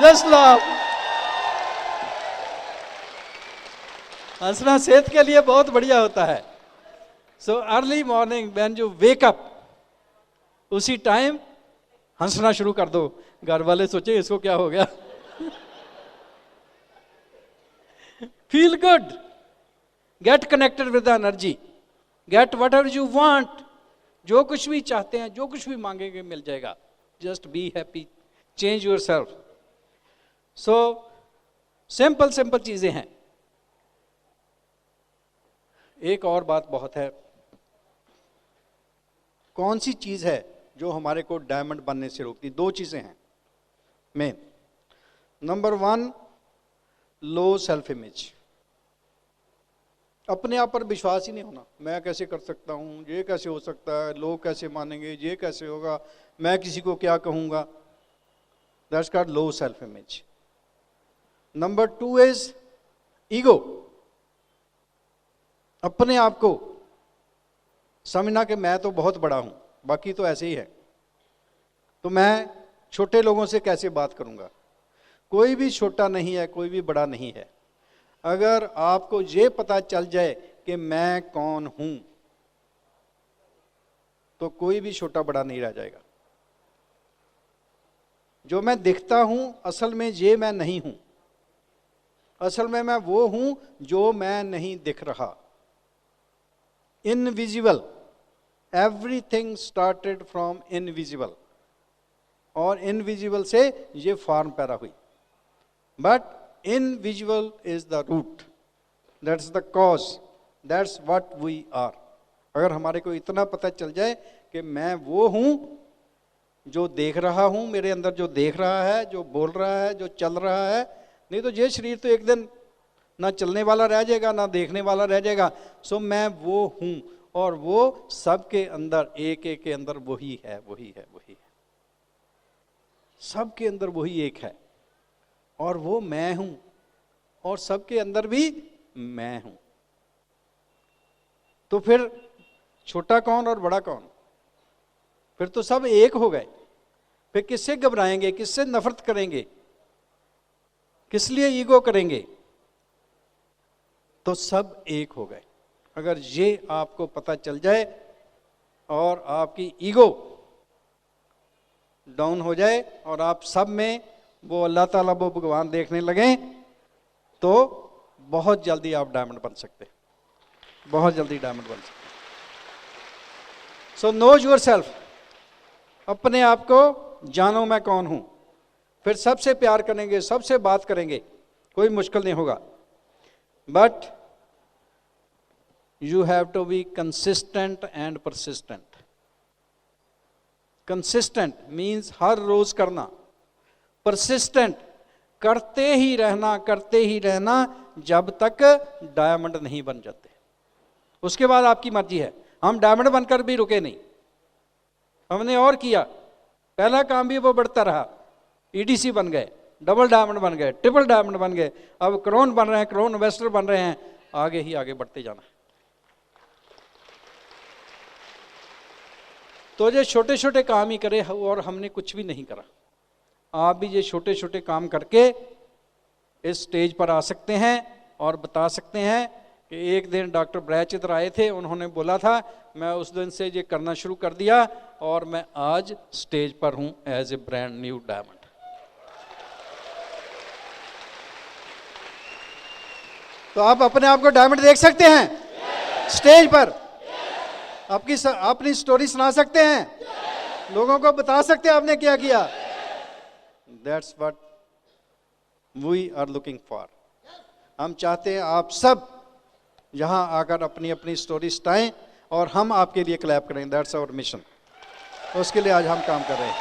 [SPEAKER 1] Just laugh. हंसना सेहत के लिए बहुत बढ़िया होता है। So early morning when you wake up, उसी टाइम हंसना शुरू कर दो। घर वाले सोचे इसको क्या हो गया। Feel good, get connected with the energy, get what ever you want. जो कुछ भी चाहते हैं, जो कुछ भी मांगेंगे मिल जाएगा। Just be happy, change your self. So simple simple चीजें हैं। एक और बात बहुत है, कौन सी चीज है जो हमारे को डायमंड बनने से रोकती? दो चीजें हैं main. Number 1, low self image, अपने आप पर विश्वास ही नहीं होना। मैं कैसे कर सकता हूँ, ये कैसे हो सकता है, लोग कैसे मानेंगे, ये कैसे होगा, मैं किसी को क्या कहूँगा। That's called low self image. Number 2 is ego, अपने आप को समझना कि मैं तो बहुत बड़ा हूँ, बाकी तो ऐसे ही है, तो मैं छोटे लोगों से कैसे बात करूँगा। कोई भी छोटा नहीं है, कोई भी बड़ा नहीं है। अगर आपको ये पता चल जाए कि मैं कौन हूं, तो कोई भी छोटा बड़ा नहीं रह जाएगा। जो मैं दिखता हूं, असल में ये मैं नहीं हूं। असल में मैं वो हूं जो मैं नहीं दिख रहा। Invisible, everything started from invisible, और इनविजिबल से ये फॉर्म पैदा हुई। But invisible is the root, that's the cause, that's what we are। अगर हमारे को इतना पता चल जाए कि मैं वो हूं जो देख रहा हूं, मेरे अंदर जो देख रहा है, जो बोल रहा है, जो चल रहा है, नहीं तो ये शरीर तो एक दिन ना चलने वाला रह जाएगा, ना देखने वाला रह जाएगा। सो मैं वो हूं, और वो सबके अंदर, एक एक के अंदर वही है, वही है, वही है। सबके अंदर वही एक है, और वो मैं हूं, और सबके अंदर भी मैं हूं। तो फिर छोटा कौन और बड़ा कौन? फिर तो सब एक हो गए। फिर किससे घबराएंगे, किससे नफरत करेंगे, किस लिए ईगो करेंगे? तो सब एक हो गए। अगर ये आपको पता चल जाए और आपकी ईगो डाउन हो जाए और आप सब में वो अल्लाह ताला, वो भगवान देखने लगे, तो बहुत जल्दी आप डायमंड बन सकते, बहुत जल्दी डायमंड बन सकते। सो नो योर सेल्फ, अपने आप को जानो मैं कौन हूं। फिर सबसे प्यार करेंगे, सबसे बात करेंगे, कोई मुश्किल नहीं होगा। But you have to be consistent and persistent. Consistent means हर रोज करना, परसिस्टेंट करते ही रहना, करते ही रहना जब तक डायमंड नहीं बन जाते। उसके बाद आपकी मर्जी है। हम डायमंड बनकर भी रुके नहीं, हमने और किया। पहला काम भी वो बढ़ता रहा, ईडीसी बन गए, डबल डायमंड बन गए, ट्रिपल डायमंड बन गए, अब क्रोन बन रहे हैं, क्रोन इन्वेस्टर बन रहे हैं। आगे ही आगे बढ़ते जाना। तो ये छोटे छोटे काम ही करे, और हमने कुछ भी नहीं करा। आप भी ये छोटे छोटे काम करके इस स्टेज पर आ सकते हैं और बता सकते हैं कि एक दिन डॉक्टर ब्रैच इधर आए थे, उन्होंने बोला था, मैं उस दिन से ये करना शुरू कर दिया और मैं आज स्टेज पर हूं as a brand new diamond. तो आप अपने आप को डायमंड देख सकते हैं स्टेज पर, अपनी स्टोरी सुना सकते हैं, लोगों को बता सकते हैं आपने क्या किया। That's what we are looking for। हम चाहते हैं आप सब यहां आकर अपनी अपनी स्टोरी सुनाएं और हम आपके लिए क्लैप करें। That's our mission। उसके लिए आज हम काम कर रहे हैं।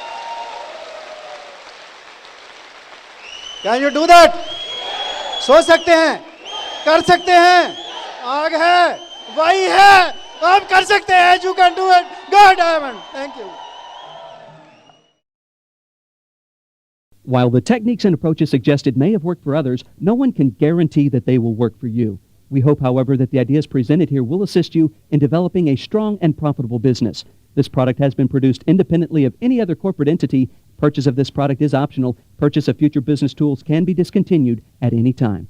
[SPEAKER 1] Can you do that? सोच सकते हैं, कर सकते हैं, आग है, वही है, आप कर सकते हैं। You can do it। Go diamond। Thank you।
[SPEAKER 3] While the techniques and approaches suggested may have worked for others, no one can guarantee that they will work for you. We hope, however, that the ideas presented here will assist you in developing a strong and profitable business. This product has been produced independently of any other corporate entity. Purchase of this product is optional. Purchase of future business tools can be discontinued at any time.